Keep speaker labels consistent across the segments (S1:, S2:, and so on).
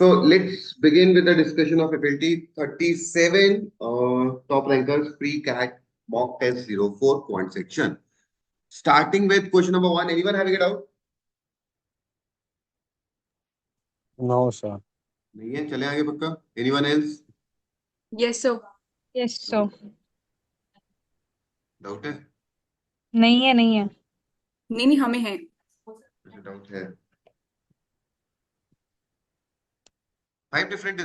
S1: So let's begin with the discussion of ability 37 top rankers pre-CAT mock test 04 quant section. Starting with question number one. Anyone having it out?
S2: No, sir.
S1: नहीं है, चले आगे पक्का. Anyone else?
S3: Yes, sir.
S4: Yes sir.
S1: Doubt है?
S4: नहीं है नहीं है.
S3: नहीं हमें है.
S1: Doubt है. Five different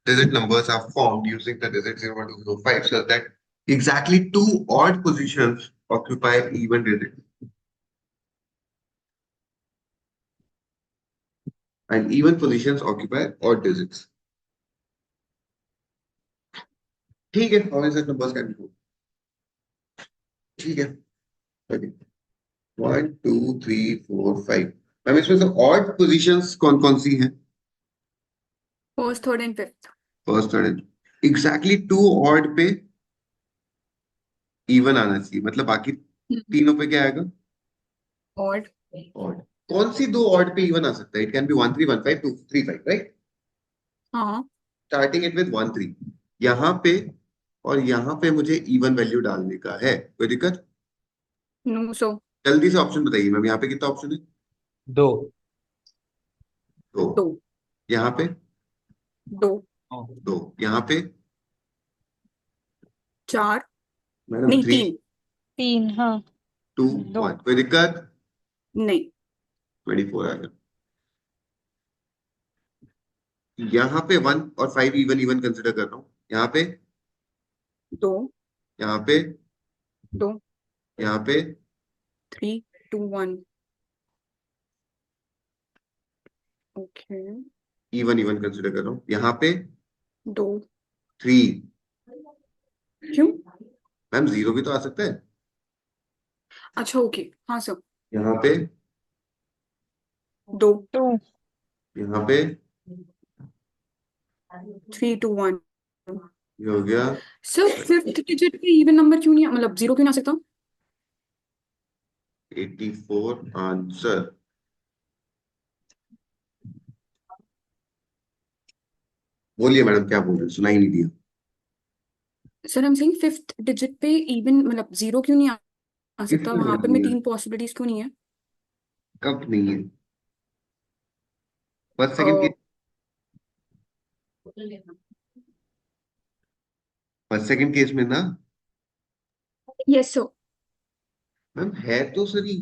S1: digit numbers are formed using the digit 01 to 05 so that exactly two odd positions occupy even digits. And even positions occupy odd digits. ठीक है, how is that numbers can be formed? ठीक है, okay. 1 2 3 4 5. Ma'am इसमें से odd positions कौन कौन सी हैं?
S3: First, third and fifth.
S1: First third. Exactly two odd पे इवन आना चाहिए, मतलब बाकी तीनों पे क्या आएगा?
S3: Odd.
S1: ऑड. कौन सी दो ऑड पे इवन आ सकता है? It can be 1 3 1 5 2 3 5, right?
S3: हाँ.
S1: Starting it with 1 3. यहाँ पे और यहाँ पे मुझे इवन वैल्यू डालने का है, कोई दिक्कत?
S3: No, sir.
S1: जल्दी से ऑप्शन बताइए मैम. यहाँ पे कितना ऑप्शन है?
S2: दो.
S1: दो.
S3: दो.
S1: यहाँ पे
S3: दो.
S1: दो. यहाँ पे
S3: चार.
S1: मैडम
S3: नहीं
S1: 3
S3: तीन.
S4: 3 हाँ.
S1: 2
S4: दो.
S1: 1, कोई दिक्कत?
S3: नहीं.
S1: 24 आ गया. यहाँ पे 1 और 5 इवन इवन कंसिडर कर रहा हूँ. यहाँ पे
S3: दो.
S1: यहाँ पे
S3: दो.
S1: यहाँ पे
S3: 3 2 1. Okay.
S1: इवन कंसिडर कर रहा हूँ. यहाँ पे
S3: दो.
S1: 3.
S3: क्यों?
S1: मैम 0 भी तो आ सकता है.
S3: अच्छा ओके. हाँ सर.
S1: यहाँ पे
S3: दो.
S4: 2.
S1: यहाँ पे
S3: 3 2 1.
S1: ये हो गया.
S3: सर फिफ्थ डिजिट पे इवन नंबर क्यों नहीं, मतलब जीरो क्यों नहीं आ सकता?
S1: 84 आंसर. बोलिए मैडम, क्या बोल रहे हैं? सुनाई नहीं दिया.
S3: Sir I am saying fifth digit पे इवन मतलब जीरो क्यों नहीं आ सकता?
S1: किसमें
S3: वहां पे
S1: नहीं
S3: में
S1: है?
S3: तीन पॉसिबिलिटीज क्यों नहीं है?
S1: कब नहीं है? First second case. First second case में ना
S3: यस सर.
S1: मैम है तो सही.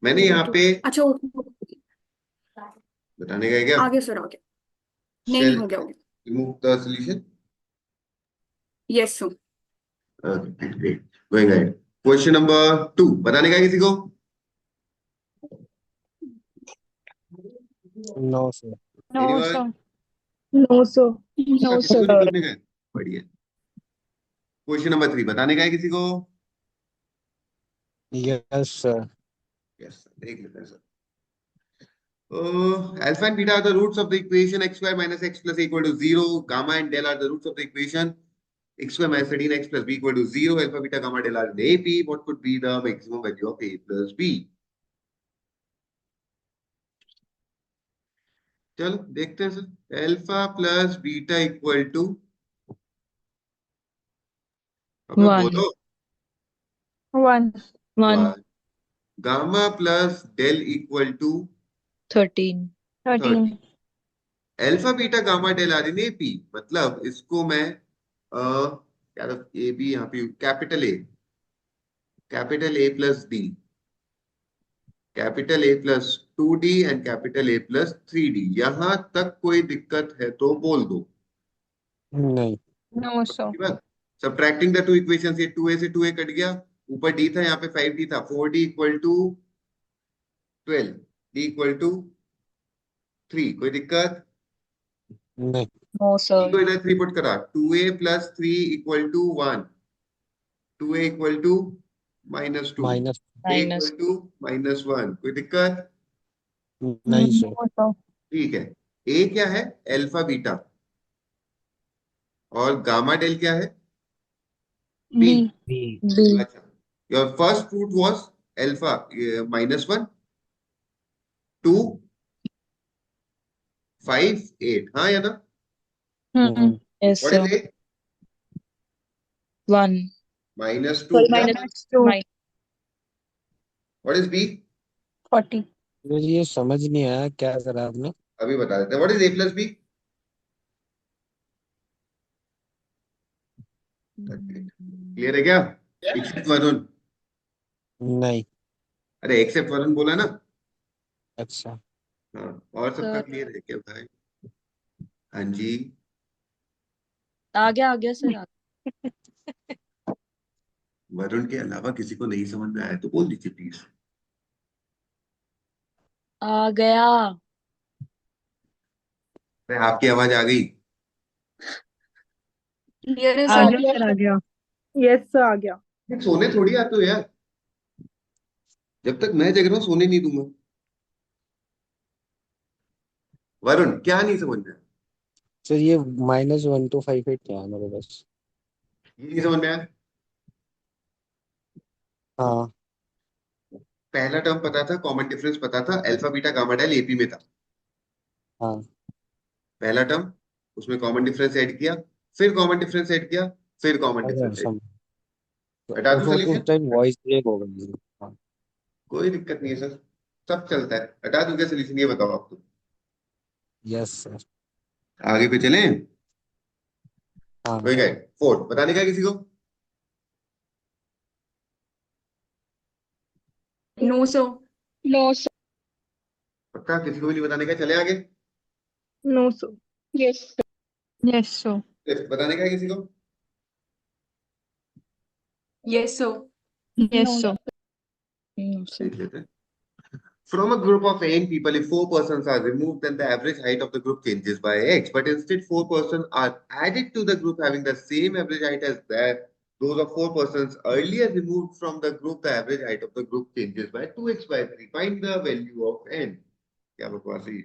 S1: मैंने यहाँ पे
S3: अच्छा ओके.
S1: बताने का है क्या?
S3: आगे सर आगे. नहीं
S1: शेल
S3: हो गया हो गया.
S1: Remove the solution.
S3: Yes sir.
S1: Okay great. Going ahead. Question number 2 बताने का है किसी को?
S2: No, sir.
S4: No
S1: Anyone?
S4: Sir.
S5: No sir.
S4: No
S1: किसी को
S4: सर.
S1: नहीं करने का है? बढ़िया. क्वेश्चन नंबर 3 बताने का है किसी को?
S2: Yes, sir.
S1: यस, देख लेते हैं sir. Alpha and beta are the roots of the equation x square minus x plus a equal to 0. Gamma and del are the roots of the equation x square minus 13x plus b equal to 0. Alpha, beta, gamma, del are in the AP. What could be the maximum value of a plus b? चलो देखते हैं sir. Alpha plus beta equal to, अबे
S4: 1.
S1: बोलो.
S4: 1.
S5: 1.
S1: Gamma plus del equal to
S5: 13.
S4: 13.
S1: Alpha beta gamma del are in AP. मतलब इसको मैं यार A B यहाँ पे capital A plus D, capital A plus 2D and capital A plus 3D. यहां तक कोई दिक्कत है तो बोल दो.
S2: नहीं.
S4: No sir.
S1: Subtracting the two equations, ये 2a से 2a कट गया. ऊपर d था, यहाँ पे 5d था. 4d equal to 12, d equal to 3. कोई दिक्कत?
S2: नहीं.
S5: No
S1: d
S5: sir.
S1: को इधर 3 पुट करा. 2a plus 3 equal to 1. 2a equal to minus 2.
S2: Minus.
S1: a equal to minus 1. कोई दिक्कत?
S2: नहीं, सर.
S4: No sir.
S1: ठीक है. a क्या है? Alpha beta. और गामा डेल क्या है?
S4: बी.
S2: बी.
S5: बी.
S1: अच्छा. Your first root was alpha -1 2 5 8 हाँ या ना?
S4: Hmm.
S5: Yes,
S1: What
S5: sir.
S1: is A?
S5: 1.
S1: Minus 2
S5: Sorry,
S1: क्या?
S5: minus
S4: Two.
S1: What is B?
S4: 40.
S2: मुझे ये समझ नहीं आया क्या करा आपने।
S1: अभी बता देते हैं। What is A plus B? 38 clear है क्या? एक्सेप्ट वरुण।
S2: नहीं।
S1: अरे एक्सेप्ट वरुण बोला ना?
S2: अच्छा।
S1: हाँ और सबका
S5: सर
S1: क्लियर है क्या भाई? हाँ जी।
S5: आ गया सर
S1: वरुण के अलावा किसी को नहीं समझ में आया तो बोल दीजिए प्लीज।
S5: आ गया।
S1: अरे आपकी आवाज आ गई।
S3: क्लियर है
S4: आ
S3: सर?
S4: गया सर, आ गया। यस सर, आ गया।
S1: सोने थोड़ी आते हो यार। जब तक मैं जग रहा हूँ सोने नहीं दूंगा। वरुण क्या नहीं समझ में आया?
S2: सर ये -1258 क्या है मेरे बस।
S1: ये नहीं समझ में आया?
S2: हाँ।
S1: पहला टर्म पता था, कॉमन डिफरेंस पता था, alpha beta gamma del AP में था।
S2: हाँ।
S1: पहला टर्म, उसमें कॉमन डिफरेंस ऐड किया, फिर कॉमन डिफरेंस ऐड किया, फिर कॉमन
S2: अगर
S1: डिफरेंस ऐड।
S2: सम
S1: हटा दूं
S2: उस
S1: सोल्यूशन?
S2: टाइम वॉइस ब्रेक हो गई थी। हाँ।
S1: कोई दिक्कत नहीं है सर, सब चलता है। हटा दूं क्या सोल्यूशन, ये बताओ आप तो।
S2: Yes sir.
S1: आगे पे चलें?
S2: हाँ।
S1: वही गए। 4 बताने का है किसी को?
S3: No sir.
S4: No sir.
S1: पक्का किसी को भी नहीं बताने का है? चले आगे।
S4: No sir. Yes sir. Yes sir.
S1: बताने का है किसी को?
S3: Yes sir.
S4: Yes sir.
S5: Sir
S1: देख लेते हैं। From a group of n people, if 4 persons are removed, then the average height of the group changes by x. But instead, 4 persons are added to the group having the same average height as that. Those of 4 persons earlier removed from the group, the average height of the group changes by 2x by 3. Find the value of n. क्या बकवास है ये?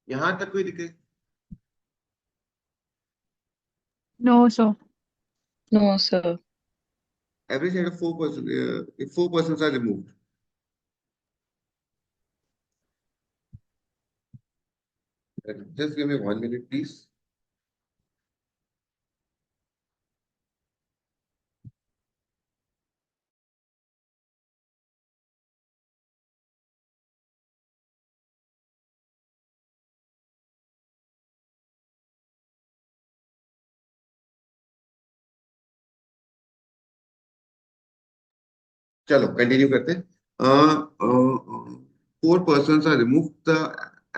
S1: यहां तक कोई दिक्कत?
S4: No sir.
S5: No sir
S1: Average height of 4 persons. If 4 persons are removed. Just give me 1 minute, please. चलो continue करते हैं। 4 persons are removed, the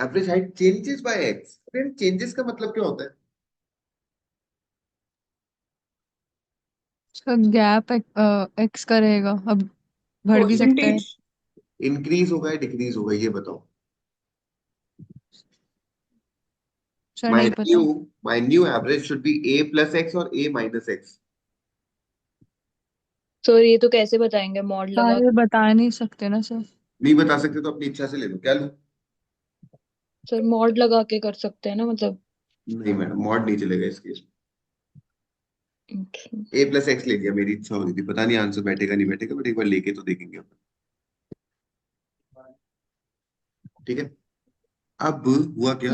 S1: average height changes by x. फिर चेंजेस का मतलब क्या होता है?
S4: सर गैप एक्स करेगा, अब बढ़ भी सकता है।
S3: परसेंटेज।
S1: इंक्रीज होगा या डिक्रीज होगा ये बताओ।
S4: सर
S1: my
S4: नहीं
S1: new
S4: पता।
S1: my new average should be a plus x or a minus x.
S5: Sir ये तो कैसे बताएंगे मॉड लगा
S4: ये बता नहीं सकते ना सर।
S1: नहीं बता सकते तो अपनी इच्छा से ले लो, क्या लो?
S5: सर मॉड लगा के कर सकते हैं ना मतलब।
S1: नहीं मैडम, मॉड नहीं चलेगा इस केस
S5: Okay.
S1: में। a plus x ले लिया, मेरी इच्छा हो रही थी, पता नहीं आंसर बैठेगा नहीं बैठेगा, बट एक बार लेके तो देखेंगे अपन। ठीक है। अब हुआ क्या?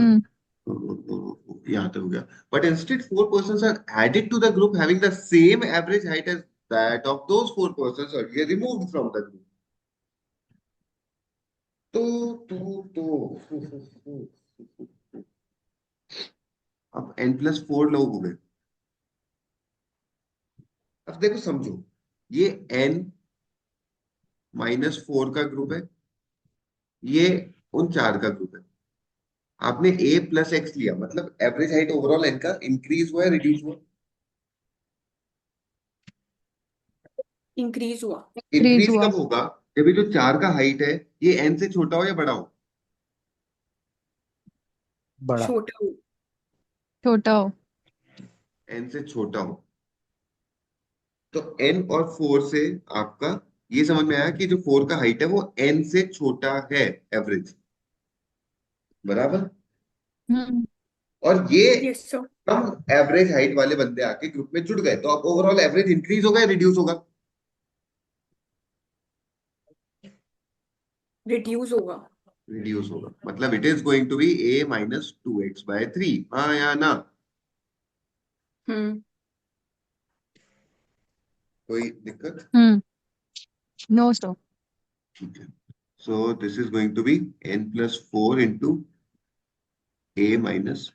S1: यहाँ तक हो गया। But instead 4 persons are added to the group having the same average height as that of those 4 persons earlier removed from the group. तो अब n+4 लोग हो गए। अब देखो समझो, ये n-4 का ग्रुप है, ये उन 4 का ग्रुप है। आपने a plus x लिया, मतलब एवरेज हाइट ओवरऑल n का इंक्रीज हुआ है रिड्यूस हुआ?
S3: इंक्रीज हुआ।
S4: इंक्रीज
S1: इंक्रीज
S4: हुआ।
S1: कब होगा? जब ये जो 4 का हाइट है ये n से छोटा हो या बड़ा हो?
S2: बड़ा।
S3: छोटा हो।
S4: छोटा हो।
S1: n से छोटा हो। तो n और 4 से आपका ये समझ में आया कि जो 4 का हाइट है वो n से छोटा है, एवरेज। बराबर?
S4: हम्म।
S1: और ये
S3: यस सर।
S1: कम एवरेज हाइट वाले बंदे आके ग्रुप में जुड़ गए, तो अब ओवरऑल एवरेज इंक्रीज होगा या रिड्यूस होगा?
S3: रिड्यूस होगा।
S1: रिड्यूस होगा, मतलब it is going to be a minus 2x/3। हाँ या ना?
S3: हम्म।
S1: कोई दिक्कत?
S4: No sir.
S1: ठीक है, so this is going to be n+4 into a minus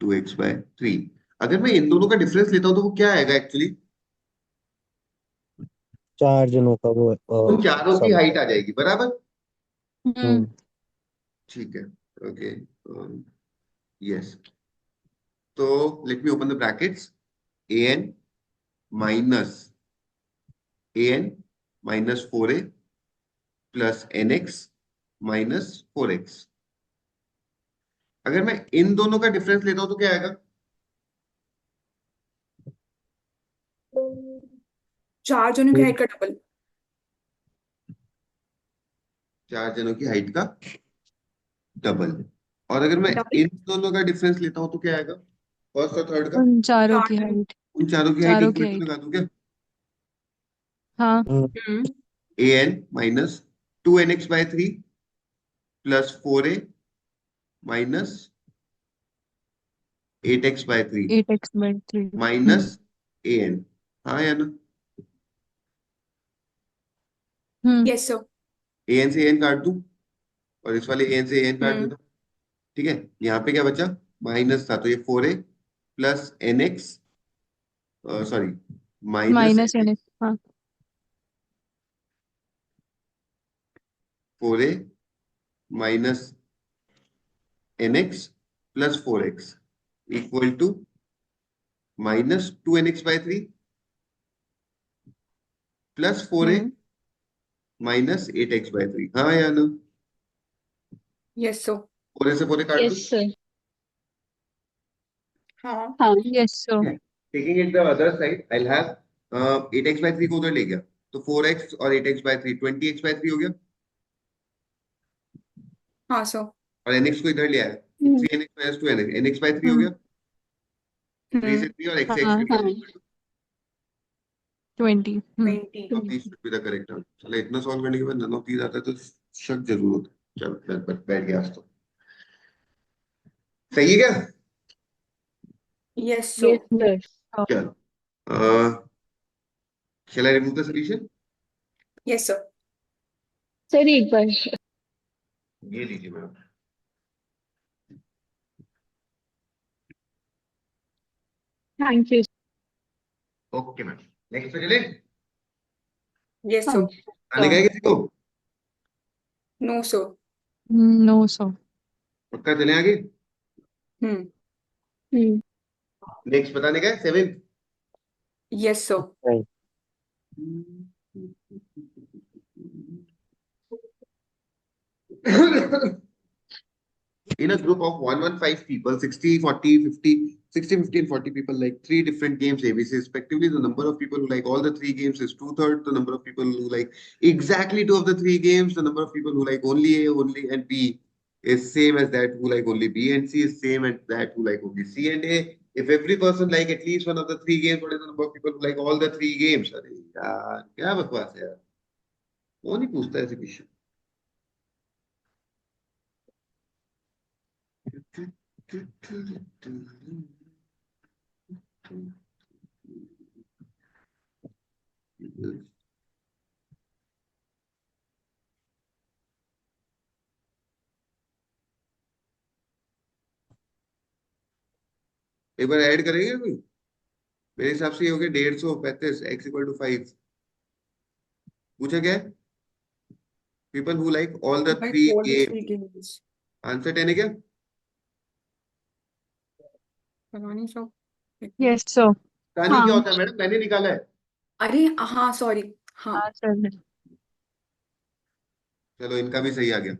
S1: 2x/3। अगर मैं इन दोनों का डिफरेंस लेता हूं तो वो क्या आएगा एक्चुअली?
S2: 4 जनों का वो
S1: उन चारों की
S2: सब।
S1: हाइट आ जाएगी, बराबर?
S4: हम्म
S1: ठीक है, ओके, यस। तो let me open the brackets. an minus an-4a plus nx minus 4x। अगर मैं इन दोनों का डिफरेंस लेता हूं तो क्या आएगा?
S3: चार जनों की हाइट का डबल।
S1: चार जनों की हाइट का डबल। और अगर मैं
S3: डबल।
S1: इन दोनों का डिफरेंस लेता हूं तो क्या आएगा, फर्स्ट और थर्ड का?
S4: उन चारों
S3: चार
S4: की
S3: जनों।
S4: हाइट।
S1: उन चारों की हाइट
S4: चारों की
S1: इक्वल टू
S4: हाइट।
S1: लगा दूं क्या?
S4: हाँ।
S3: हम्म।
S1: an minus 2nx/3 plus 4a minus 8x/3
S4: 8x/3।
S1: Minus an। हाँ या ना?
S3: Yes sir.
S1: an से an काट दूं और इस वाले an से an काट
S3: हम्म।
S1: देता हूं। ठीक है, यहाँ पे क्या बचा? माइनस था तो ये 4a plus nx, sorry, minus
S4: minus N X. हाँ।
S1: 4a minus nx plus 4x equal to minus 2nx/3 plus 4a
S4: hmm
S1: minus 8x/3। हाँ या ना?
S3: Yes sir.
S1: 4a से 4a काट दूं।
S5: Yes sir.
S3: हाँ।
S5: हाँ।
S4: Yes sir.
S1: Taking it the other side, I have 8x/3 को उधर ले गया तो 4x और 8x/3 20x/3 हो गया,
S3: हाँ सर।
S1: और nx को इधर ले आया तो 3nx माइनस 2nx, nx/3 हो
S4: हम्म
S1: गया। 3 से
S3: हम्म।
S1: 3 और x से x
S4: हाँ।
S1: कट गया।
S4: 20।
S3: 20।
S1: तो these should be the correct answer। चलो इतना सॉल्व करने के बाद नन ऑफ दीज आता है तो शक जरूर होता है। चलो बैठ गया आज तो। सही है क्या?
S3: Yes
S5: yes
S3: sir.
S5: सर।
S1: चलो, shall I remove the solution?
S3: Yes sir.
S5: Sir एक बार।
S1: ये लीजिए ma'am.
S5: Thank you.
S1: Okay ma'am, next पे चले।
S3: यस
S5: हाँ
S3: सर।
S1: आने का है किसी को?
S3: No sir.
S4: No sir.
S1: पक्का, चले आगे।
S3: हम्म।
S5: हम्म
S1: नेक्स्ट बताने का है, 7th।
S3: Yes sir.
S2: Right.
S1: In a group of 115 people, 60, 40, 50, 60, 50, and 40 people like three different games ABC respectively. The number of people who like all the three games is 2/3. The number of people who like exactly two of the three games, the number of people who like only A, only and B is same as that who like only B and C is same as that who like only C and A. If every person like at least one of the three games, what is the number of people who like all the three games? अरे यार क्या बकवास है यार, वो नहीं पूछता ऐसे क्वेश्चन। एक बार ऐड करेंगे कोई? मेरे हिसाब से ये हो गया 150 x=5। पूछा क्या है? People who like all the
S3: भाई
S1: three
S3: all the
S1: game.
S3: Three games.
S1: Answer 10 है क्या?
S3: पता नहीं सर।
S4: Yes sir.
S1: कहानी
S5: हाँ
S1: क्या होता है मैडम, मैंने निकाला है।
S3: अरे हाँ सॉरी। हाँ।
S4: हाँ सर।
S1: चलो इनका भी सही आ गया।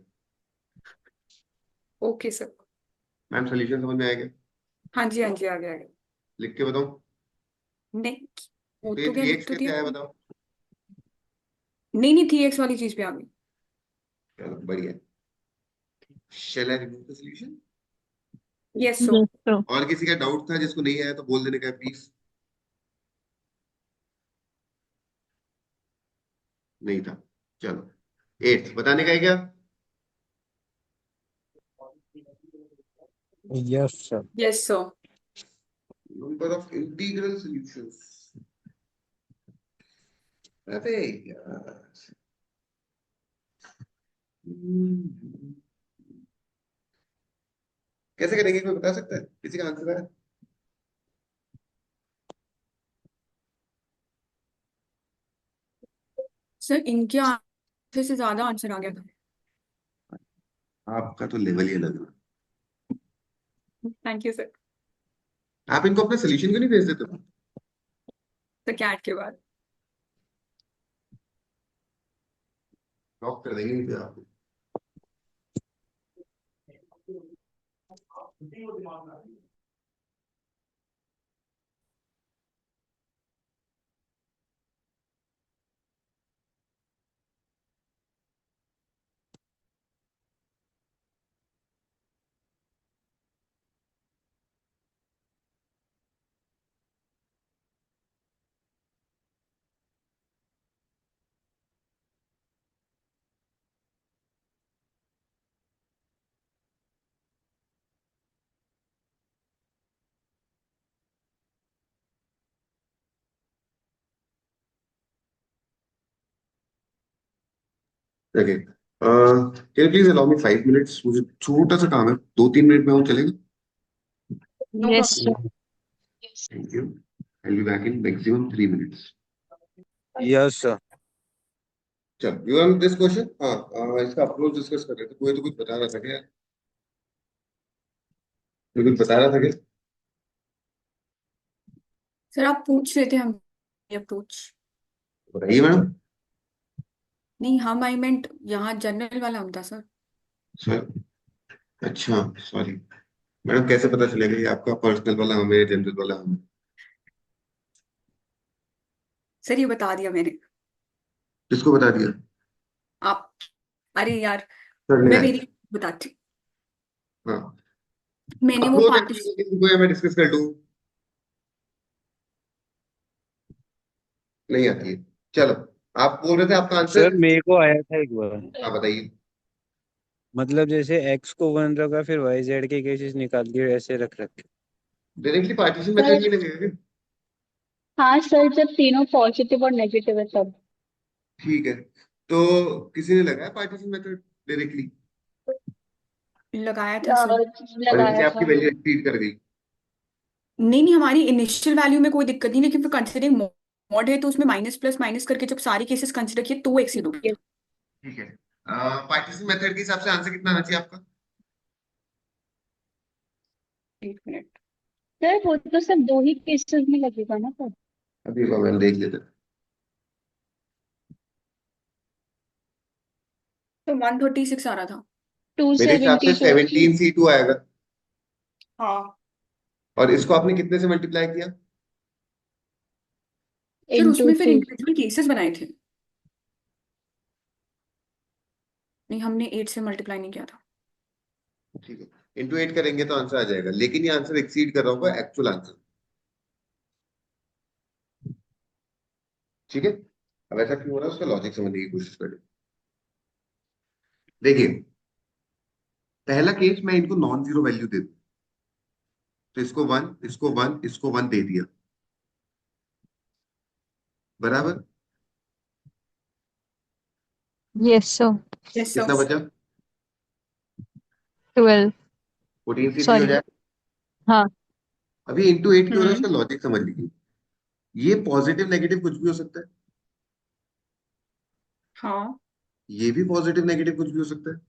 S3: Okay sir.
S1: मैम सोल्यूशन समझ में आ गया?
S3: हाँ जी हाँ जी आ गया आ गया।
S1: लिख के बताओ।
S3: नहीं हो
S1: तो ये
S3: तो गया,
S1: थ्री
S3: लिख
S1: एक्स
S3: तो दिया।
S1: कैसे आया बताओ?
S3: नहीं नहीं 3x वाली चीज पे आ गई।
S1: चलो बढ़िया। Shall I remove the solution?
S3: Yes, so.
S4: Yes, so.
S1: और किसी का डाउट था जिसको नहीं आया तो बोल देने का प्लीज। नहीं था। चलो 8 बताने का है क्या?
S2: Yes, sir.
S3: Yes, so.
S1: Number of integral solutions. अरे यार। हम्म, कैसे करेंगे कोई बता सकता है? किसी का आंसर है?
S3: सर इनके आंसर से ज्यादा आंसर आ गया था।
S1: आपका तो लेवल ही अलग है।
S3: Thank you sir.
S1: आप इनको अपने सोल्यूशन क्यों नहीं भेज देते?
S3: तो कैट के बाद।
S1: लॉक कर देंगे फिर आपको। Okay, can please allow me 5 minutes? मुझे छोटा सा काम है, 2-3 मिनट में वो चलेगा?
S3: No
S4: Yes,
S3: problem.
S4: sir.
S1: Thank you. I will be back in maximum 3 minutes.
S2: Yes, sir.
S1: चल यू वांट दिस क्वेश्चन? हाँ, इसका अप्रोच डिस्कस कर रहे थे, कोई तो कुछ बता रहा था क्या? कोई कुछ बता रहा था क्या?
S3: सर आप पूछ रहे थे हम अप्रोच।
S1: बताइए मैडम।
S3: नहीं हम आई मेंट यहाँ जनरल वाला हम था सर।
S1: सर, अच्छा सॉरी मैडम, कैसे पता चलेगा ये आपका पर्सनल वाला हमें है, जनरल वाला हमें?
S3: सर ये बता दिया मैंने।
S1: किसको बता दिया?
S3: आप। अरे यार
S1: सर ने
S3: मैं
S1: आया।
S3: मेरी बताती
S1: हाँ,
S3: हूँ। मैंने वो
S1: अप्रोच
S3: पार्टी।
S1: को मैं डिस्कस कर लूँ? नहीं आती है। चलो, आप बोल रहे थे आपका
S2: सर
S1: आंसर।
S2: मेरे को आया था एक बार।
S1: हाँ बताइए।
S2: मतलब जैसे x को 1 रखा फिर y z के केसेस निकाल दिए ऐसे रख रखे।
S1: डायरेक्टली पार्टीशन मेथड
S5: सर
S1: नहीं लगेगा क्या?
S5: हाँ सर, जब तीनों पॉजिटिव और नेगेटिव है तब।
S1: ठीक है, तो किसी ने लगाया पार्टीशन मेथड डायरेक्टली
S3: लगाया था सर।
S1: और इनसे
S5: लगाया
S1: आपकी
S5: था।
S1: वैल्यू एक्सीड कर गई?
S3: नहीं नहीं हमारी इनिशियल वैल्यू में कोई दिक्कत नहीं, लेकिन फिर कंसिडरिंग मॉड है तो उसमें माइनस प्लस माइनस करके जब सारे केसेस कंसिडर किए तो वो एक्सीड हो
S5: ये
S3: गया।
S1: ठीक है, पार्टीशन मेथड के हिसाब से आंसर कितना आना चाहिए आपका?
S3: एक मिनट।
S5: सर वो तो सिर्फ दो ही केसेस में लगेगा ना सर।
S1: अभी मैम देख लेते हैं।
S3: तो 136 आ रहा था।
S1: मेरे हिसाब से
S5: 272 थी।
S1: 17C2 आएगा।
S3: हाँ
S1: और इसको आपने कितने से मल्टीप्लाई किया?
S3: सर
S5: इंटू
S3: उसमें फिर
S5: 3।
S3: इंडिविजुअल केसेस बनाए थे। नहीं हमने 8 से मल्टीप्लाई नहीं किया था।
S1: ठीक है, इंटू 8 करेंगे तो आंसर आ जाएगा, लेकिन ये आंसर एक्सीड कर रहा होगा एक्चुअल आंसर। ठीक है, अब ऐसा क्यों हो रहा है उसका लॉजिक समझने की कोशिश करें। देखिए, पहला केस मैं इनको नॉन जीरो वैल्यू दे दूं, तो इसको 1, इसको 1, इसको 1 दे दिया, बराबर?
S4: Yes, sir.
S3: यस
S1: कितना
S3: सर।
S1: बचा?
S4: 12.
S1: 14C3 हो
S4: Sorry.
S1: जाए।
S4: हाँ.
S1: अभी इंटू 8 क्यों हो रहा है
S3: हम्म।
S1: उसका लॉजिक समझ लीजिए। ये पॉजिटिव नेगेटिव कुछ भी हो सकता है,
S3: हाँ
S1: ये भी पॉजिटिव नेगेटिव कुछ भी हो सकता है,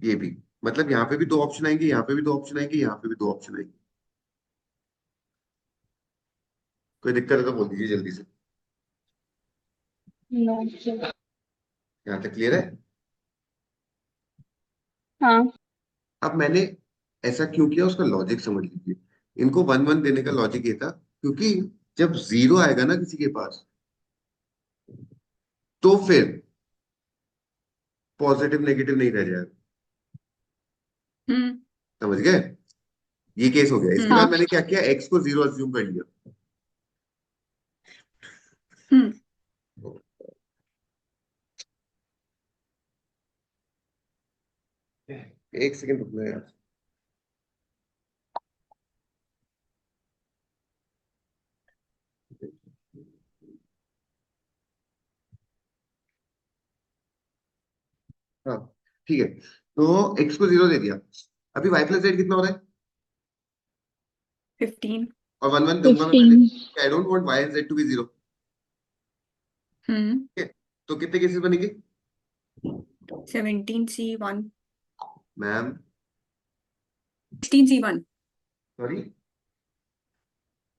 S1: ये भी। मतलब यहाँ पे भी दो ऑप्शन आएंगे, यहाँ पे भी दो ऑप्शन आएंगे, यहाँ पे भी दो ऑप्शन आएंगे। कोई दिक्कत है तो बोल दीजिए जल्दी से।
S5: No sir.
S1: यहाँ तक क्लियर है?
S5: हाँ
S1: अब मैंने ऐसा क्यों किया उसका लॉजिक समझ लीजिए। इनको 1-1 देने का लॉजिक ये था, क्योंकि जब जीरो आएगा ना किसी के पास, तो फिर पॉजिटिव नेगेटिव नहीं रह जाएगा।
S3: हम्म।
S1: समझ गए? ये केस हो गया। इसके
S3: हाँ।
S1: बाद मैंने क्या किया, एक्स को 0 अज्यूम कर लिया।
S3: हम्म
S1: एक सेकंड रुकना यार। हाँ ठीक है, तो एक्स को 0 दे दिया। अभी वाई प्लस जेड कितना हो रहा है?
S3: 15।
S1: और 1 1 दूंगा मैं पहले।
S5: 15।
S1: I don't want Y and Z to be 0।
S3: हम्म
S1: ठीक है, तो कितने केसेस बनेंगे
S3: 17C1
S1: ma'am?
S3: 16C1
S1: sorry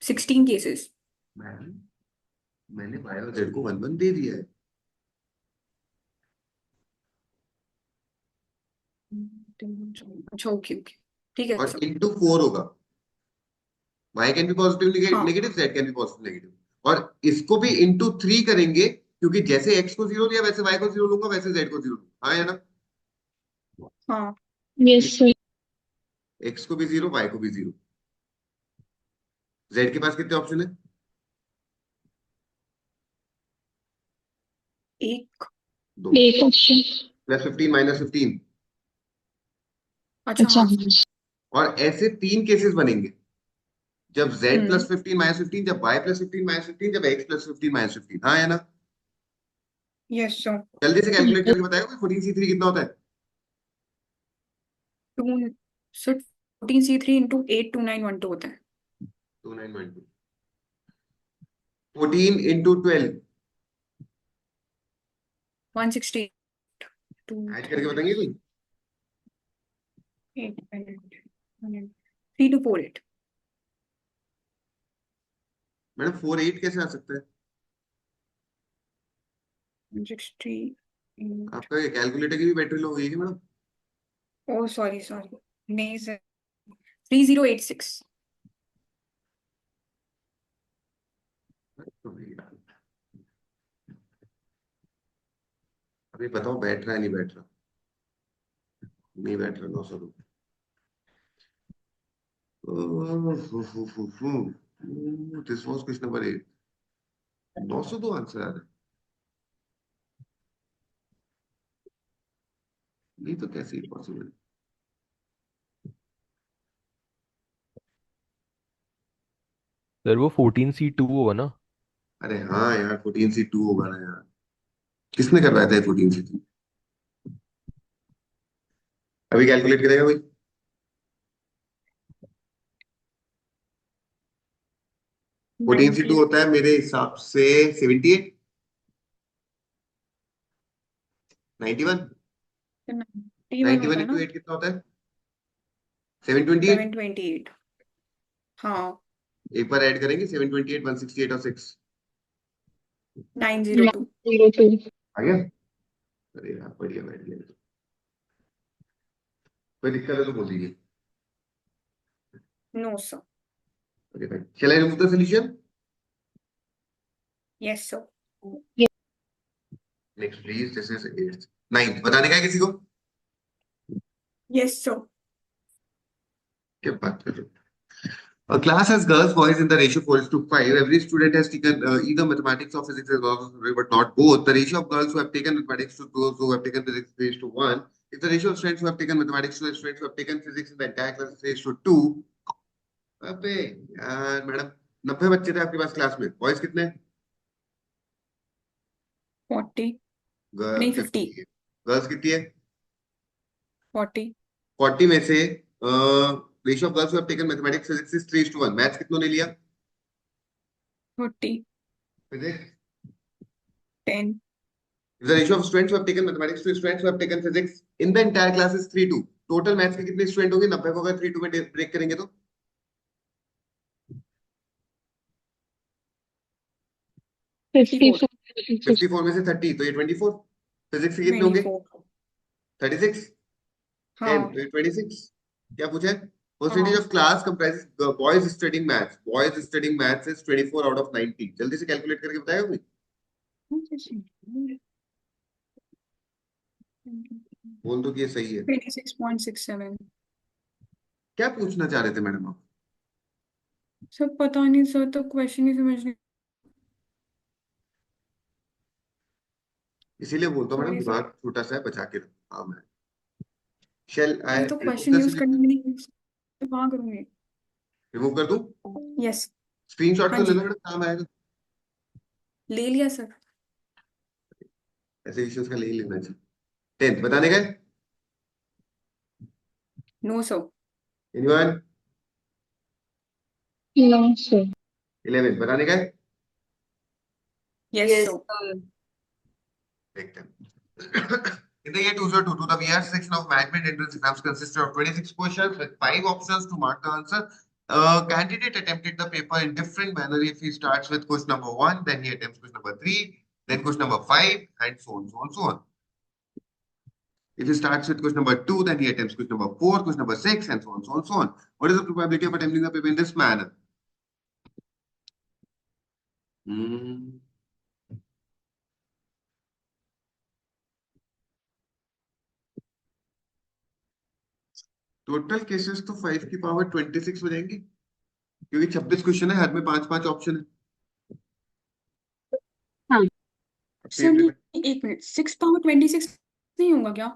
S3: 16 cases.
S1: Ma'am, मैंने वाई और जेड को 1 1 दे दिया है।
S3: अच्छा ओके ओके ठीक है
S1: और
S3: सर।
S1: इंटू 4 होगा। y कैन बी पॉजिटिव
S3: हाँ
S1: negative, z can be positive negative. और इसको भी इंटू 3 करेंगे, क्योंकि जैसे x को 0 लिया वैसे y को 0 लूंगा, वैसे z को 0 लूंगा। हाँ या ना?
S3: हाँ
S5: यस सर।
S1: x को भी 0, y को भी 0। z के पास कितने ऑप्शन है?
S3: एक।
S1: दो।
S5: एक ऑप्शन।
S1: Plus 15 minus 15।
S3: अच्छा
S5: अच्छा
S3: हाँ।
S1: और ऐसे 3 केसेस बनेंगे, जब z प्लस
S3: हम्म
S1: 15 माइनस 15, जब y प्लस 15 माइनस 15, जब x प्लस 15 माइनस 15। हाँ या ना?
S3: Yes sir.
S1: जल्दी से कैलकुलेट करके बताया कोई, 14c3 कितना होता है?
S3: 2 सर 14C3 इंटू 82912 होता है
S1: 2912। 14 इंटू 12
S3: 160 2
S1: ऐड करके बताएंगे कोई?
S3: 8 3248
S1: मैडम 48 कैसे आ सकता है?
S3: 160
S1: आपका कैलकुलेटर की भी बैटरी लो होगी क्या मैडम?
S3: ओ सॉरी सॉरी नहीं सर 3086
S1: अभी बताओ बैठ रहा है नहीं बैठ रहा? नहीं बैठ रहा, 900 रुपये। This was question number 8। 902 answer आ रहा है, नहीं तो कैसे पॉसिबल?
S6: सर वो 14C2 होगा ना?
S1: अरे हाँ यार, 14C2 होगा ना यार। किसने करवाया था 14C2? अभी कैलकुलेट करेगा कोई? 14C2 होता है मेरे हिसाब से 78, 91।
S3: 91 होता
S1: 91
S3: है
S1: इंटू
S3: ना
S1: 8 कितना होता है? 728।
S3: 728 हाँ
S1: एक बार ऐड करेंगे, 728, 168 और 6
S3: 902
S5: 902।
S1: आ गया। अरे यार बढ़िया बैठ गया। कोई दिक्कत है तो बोल दीजिए।
S3: No sir
S1: okay fine, shall I remove the solution?
S3: Yes sir
S1: next please, this is 8th 9th बताने का है किसी को?
S3: यस सर
S1: क्या बात कर रहे हो? A class has girls, boys in the ratio 4:5. Every student has taken either mathematics or physics, as well, but not both. The ratio of girls who have taken mathematics to those who have taken physics is raised to 1. If the ratio of students who have taken mathematics to the students who have taken physics in the entire class is raised to 2. अबे यार madam, 90 बच्चे थे आपके पास class में, boys कितने?
S3: 40 नहीं 50
S1: 50। Girls कितनी है?
S3: 40
S1: 40 में से ratio of girls who have taken mathematics physics is 3:1। Maths कितनों ने लिया?
S3: 40
S1: physics?
S3: 10
S1: If the ratio of students who have taken mathematics to students who have taken physics in the entire class is 3:2, total maths के कितने student होंगे? 90 को अगर 3:2 में break करेंगे तो
S5: 54।
S1: 54 में से 30 तो ये 24। फिजिक्स के कितने होंगे?
S3: 24
S1: 36। 10
S3: हाँ
S1: तो ये 26। क्या पूछा है? Percentage
S3: हाँ
S1: of class comprises boys studying maths. Boys studying maths is 24 out of 90। जल्दी से कैलकुलेट करके बताएगा कोई? बोल दो कि ये सही है।
S3: 26.67
S1: क्या पूछना चाह रहे थे मैडम आप?
S3: सर पता नहीं सर, तो क्वेश्चन ही समझ नहीं।
S1: इसीलिए बोलता हूँ मैडम,
S3: सॉरी सर,
S1: दिमाग छोटा सा है, बचा के रखो। हाँ मैम। शेल आई
S3: मैं तो
S1: रिमूव
S3: क्वेश्चन
S1: द
S3: यूज करने
S1: सॉल्यूशन?
S3: में नहीं, कहाँ करूंगी।
S1: रिमूव कर दूं?
S3: यस।
S1: स्क्रीनशॉट
S3: हाँ
S1: तो ले
S3: जी,
S1: लो मैडम, काम आएगा।
S3: ले लिया सर।
S1: ऐसे इश्यूज का ले ही लेना चाहिए। 10th बताने का?
S3: No sir.
S1: Anyone?
S5: No sir.
S1: 11th बताने का?
S3: Yes
S7: Yes,
S3: sir.
S7: sir.
S1: देखते हैं। In the year 2022, the VR section of management entrance exams consisted of 26 questions with 5 options to mark the answer. A candidate attempted the paper in different manner. If he starts with question number 1, then he attempts question number 3, then question number 5, and so on, so on, so on. If he starts with question number 2, then he attempts question number 4, question number 6, and so on, so on, so on. What is the probability of attempting the paper in this manner? Hmm. Total cases तो 5 की power 26 हो जाएंगी, क्योंकि 26 question है, हर में 5-5 option है।
S5: हाँ।
S3: Sir नहीं, एक मिनट, 6 पावर 26 नहीं होगा क्या?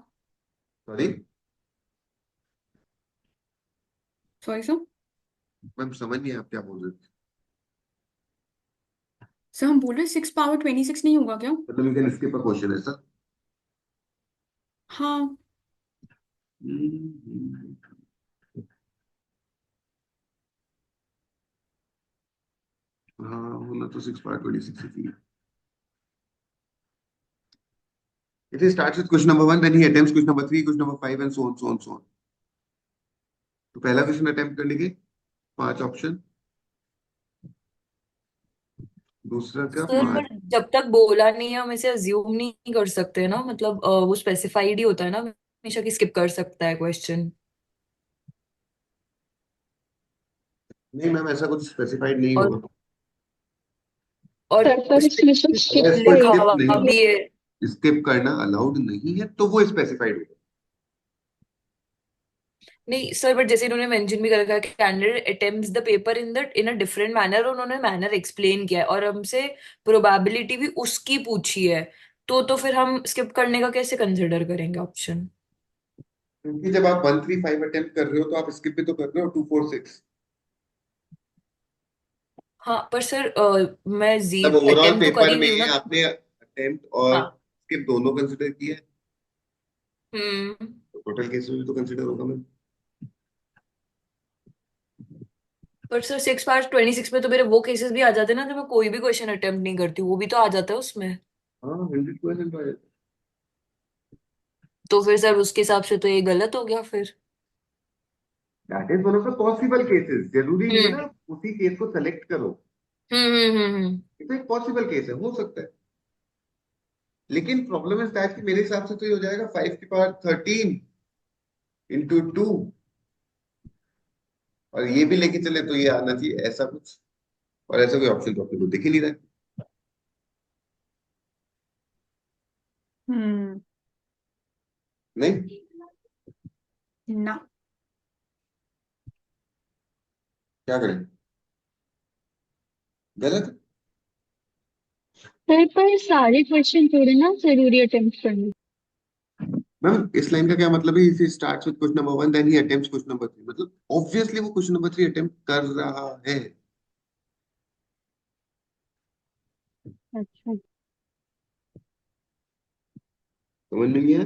S1: Sorry
S3: sorry sir.
S1: मैम, समझ नहीं, आप क्या बोल रहे थे?
S3: सर हम बोल रहे हैं 6 पावर 26 नहीं होगा क्या?
S1: मतलब you can skip a question है सर?
S3: हाँ।
S1: हाँ, होना तो 6 पावर 26 ही चाहिए। If he starts with question number 1, then he attempts question number 3, question number 5, and so on, so on, so on. तो पहला क्वेश्चन अटेम्प्ट करने के 5 ऑप्शन, दूसरा का
S7: सर
S1: 5।
S7: पर जब तक बोला नहीं है हम इसे अज्यूम नहीं कर सकते ना, मतलब वो स्पेसिफाइड ही होता है ना हमेशा कि स्किप कर सकता है क्वेश्चन।
S1: नहीं मैम, ऐसा कुछ स्पेसिफाइड नहीं
S7: और
S1: होगा।
S7: और
S5: सर पर इसमें से
S1: अगर
S5: skip
S1: कोई
S7: लिखा
S1: स्किप
S7: हुआ
S1: नहीं,
S7: भी है।
S1: स्किप करना अलाउड नहीं है, तो वो स्पेसिफाइड होगा।
S7: नहीं सर, बट जैसे इन्होंने मेंशन भी कर रखा है कि candidate attempts the paper in a different manner, उन्होंने मैनर एक्सप्लेन किया है और हमसे प्रोबेबिलिटी भी उसकी पूछी है, तो फिर हम स्किप करने का कैसे कंसिडर करेंगे ऑप्शन?
S1: क्योंकि जब आप 1 3 5 अटेम्प्ट कर रहे हो, तो आप स्किप भी तो कर रहे हो 2 4 6।
S7: हाँ पर सर मैं
S1: तब
S7: जीरो
S1: ओवरऑल
S7: अटेम्प्ट तो कर
S1: पेपर
S7: ही रही हूँ
S1: में
S7: ना।
S1: आपने अटेम्प्ट और
S7: हाँ।
S1: स्किप दोनों कंसिडर किया है,
S7: हम्म।
S1: तो टोटल केस में भी तो कंसिडर होगा मैम।
S7: पर सर 6 पास 26 में तो मेरे वो केसेस भी आ जाते हैं ना, जब मैं कोई भी क्वेश्चन अटेम्प्ट नहीं करती, वो भी तो आ जाता है उसमें।
S1: हाँ, 100% आएगा।
S7: तो फिर सर उसके हिसाब से तो ये गलत हो गया फिर।
S1: That is one of the possible cases, जरूरी नहीं है
S7: हम्म
S1: ना उसी केस को सेलेक्ट करो।
S7: हम्म।
S1: ये तो एक पॉसिबल केस है, हो सकता है। लेकिन प्रॉब्लम इज दैट कि मेरे हिसाब से तो ये हो जाएगा 5 की पावर 13 इंटू 2, और ये भी लेके चले तो ये आना चाहिए ऐसा कुछ, और ऐसा कोई ऑप्शन तो अपने को दिख ही नहीं रहा है।
S3: हम्म।
S1: नहीं,
S3: ना।
S1: क्या करें? गलत।
S5: सर पर सारे क्वेश्चन थोड़े ना जरूरी अटेम्प्ट करने।
S1: मैम, इस लाइन का क्या मतलब है? इसे starts with question number 1, then he attempts question number 3, मतलब ऑब्वियसली वो क्वेश्चन नंबर 3 अटेम्प्ट कर रहा है।
S5: अच्छा
S1: समझ में नहीं आया?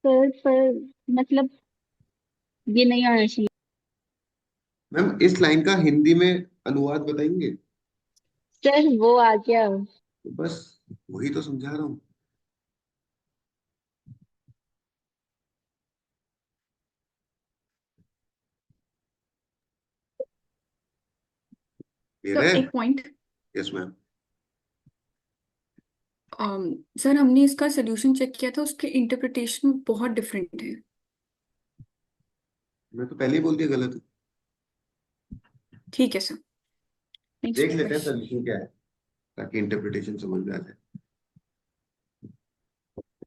S5: सर पर मतलब ये नहीं आना चाहिए।
S1: मैम, इस लाइन का हिंदी में अनुवाद बताएंगे?
S5: सर वो आ गया।
S1: तो बस वही तो समझा रहा हूँ।
S3: तो
S1: क्लियर है?
S3: एक पॉइंट,
S1: यस मैम।
S3: सर हमने इसका सोल्यूशन चेक किया था, उसके इंटरप्रिटेशन बहुत डिफरेंट है।
S1: मैं तो पहले ही बोल दिया गलत है।
S3: ठीक है सर, नेक्स्ट
S1: देख लेते हैं
S3: क्वेश्चन।
S1: सोल्यूशन क्या है, ताकि इंटरप्रिटेशन समझ में आ जाए।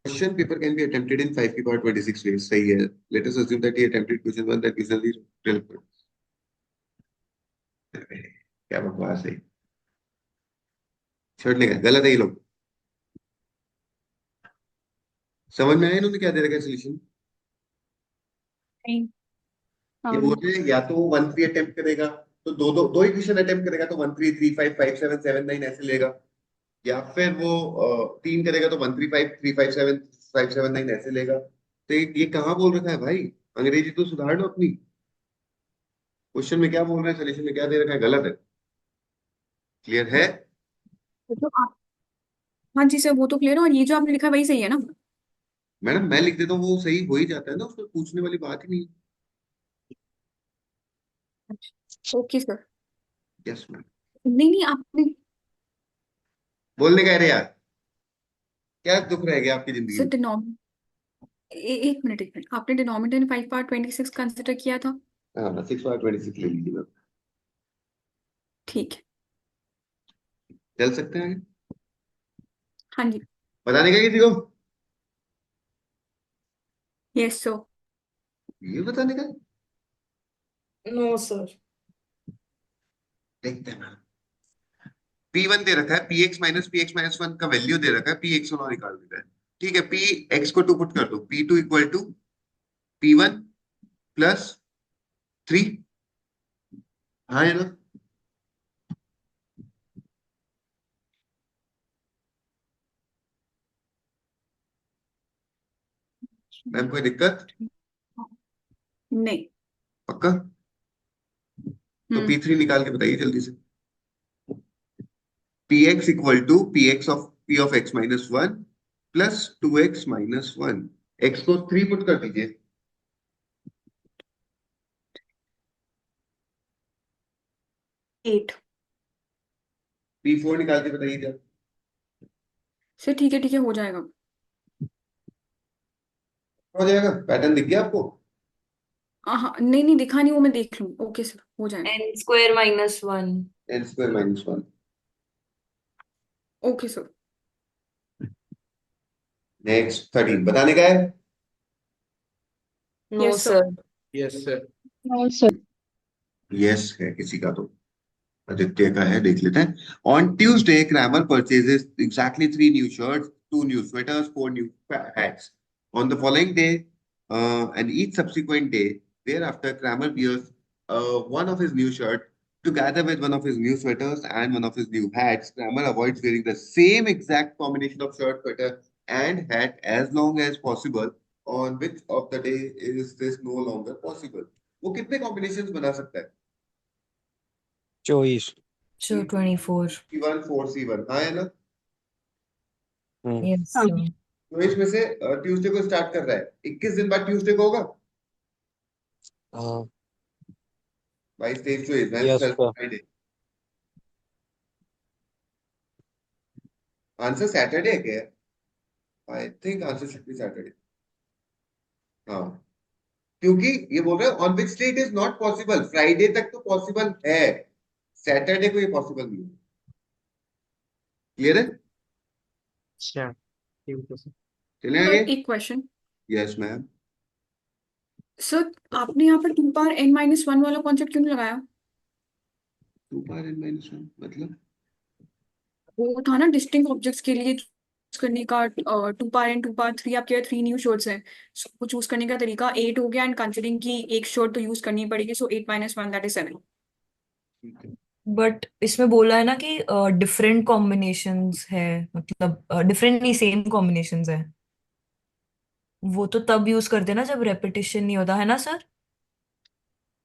S1: Question paper can be attempted in 5 की power 26 ways. सही है. Let us assume that he attempted question 1, that question is relevant. क्या बकवास है. छोड़ने का गलत है ये लोग. समझ में आया इन्होंने क्या दे रखा है सोल्यूशन.
S3: नहीं
S1: ये बोल रहे हैं या तो वो 1 3 अटेम्प्ट करेगा तो दो ही क्वेश्चन अटेम्प्ट करेगा तो 1 3 3 5 5 7 7 9 ऐसे लेगा, या फिर वो 3 करेगा तो 1 3 5 3 5 7 5 7 9 ऐसे लेगा. तो ये कहाँ बोल रखा है भाई. अंग्रेजी तो सुधार लो अपनी. क्वेश्चन में क्या बोल रहे हैं, सोल्यूशन में क्या दे रखा है, गलत है. क्लियर है.
S3: तो आप, हाँ जी सर वो तो क्लियर है, और ये जो आपने लिखा है वही सही है ना.
S1: मैडम मैं लिख देता हूँ वो सही हो ही जाता है ना, उसमें पूछने वाली बात ही नहीं है.
S3: Okay sir.
S1: Yes ma'am.
S3: नहीं नहीं आपने,
S1: बोलने का है रे यार. क्या दुख रह गया आपकी जिंदगी
S3: सर
S1: में.
S3: एक मिनट आपने डिनोमिनेटर इन 5 पावर 26 कंसिडर किया था.
S1: हाँ 6 बार 26 ले लीजिए मैम.
S3: ठीक है.
S1: चल सकते हैं आगे.
S3: हाँ जी.
S1: बताने का किसी को.
S3: Yes sir.
S1: ये बताने का.
S7: No sir.
S1: देखते हैं मैम. P1 दे रखा है, px माइनस 1 का वैल्यू दे रखा है, px और निकाल देता है. ठीक है, px को 2 पुट कर दो. p2 equal to p1 plus 3. हाँ है ना. मैम कोई दिक्कत.
S3: नहीं.
S1: पक्का. तो p3 निकाल के बताइए जल्दी से. px equal to px of p of x minus 1 plus 2x minus 1. x को 3 पुट कर दीजिए.
S3: 8.
S1: p4 निकाल के बताइए क्या.
S3: सर ठीक है हो जाएगा.
S1: हो जाएगा. पैटर्न दिख गया आपको.
S3: हाँ नहीं नहीं दिखा नहीं, वो मैं देख लूँ. ओके सर हो जाएगा.
S7: n square minus 1.
S1: n square minus 1.
S3: Okay sir.
S1: Next 13 बताने का है.
S7: No
S3: yes sir.
S7: Sir.
S2: Yes sir.
S5: No sir.
S1: Yes है किसी का तो. आदित्य का है, देख लेते हैं. On Tuesday Cramer purchases exactly 3 new shirts, 2 new sweaters, 4 new hats. On the following day and each subsequent day thereafter, Kramer wears one of his new shirt together with one of his new sweaters and one of his new hats. Kramer avoids wearing the same exact combination of shirt, sweater and hat as long as possible. On which of the day is this no longer possible? वो कितने combinations बना सकता है.
S2: 24.
S7: So 24.
S1: C1 4 C1 हाँ है ना.
S7: Yes
S3: हाँ.
S7: sir.
S1: तो इसमें से ट्यूसडे को स्टार्ट कर रहा है. 21 दिन बाद ट्यूसडे को होगा.
S2: हाँ.
S1: 22 23 24
S2: yes sir.
S1: Friday. Answer Saturday है क्या. I think answer should be Saturday. हाँ क्योंकि ये बोल रहे हैं on which day it is not possible. Friday तक तो पॉसिबल है, सैटरडे को ये पॉसिबल नहीं है. क्लियर है.
S2: अच्छा ठीक है सर.
S1: चले
S3: सर
S1: आगे.
S3: एक क्वेश्चन.
S1: Yes ma'am.
S3: सर आपने यहाँ पर 2 पावर n-1 वाला कॉन्सेप्ट क्यों नहीं लगाया.
S1: 2 पावर n माइनस 1 मतलब.
S3: वो था ना डिस्टिंक्ट ऑब्जेक्ट्स के लिए चूज करने का. 2 पावर n 2 पावर 3 आपके 3 न्यू शर्ट्स हैं. सो वो चूज करने का तरीका 8 हो गया, एंड कंसिडरिंग की एक शर्ट तो यूज करनी पड़ेगी, सो 8 - 1 दैट इज 7.
S7: बट इसमें बोला है ना कि डिफरेंट कॉम्बिनेशंस है, मतलब डिफरेंट नहीं, सेम कॉम्बिनेशंस है. वो तो तब यूज करते हैं ना जब रेपिटेशन नहीं होता है ना सर.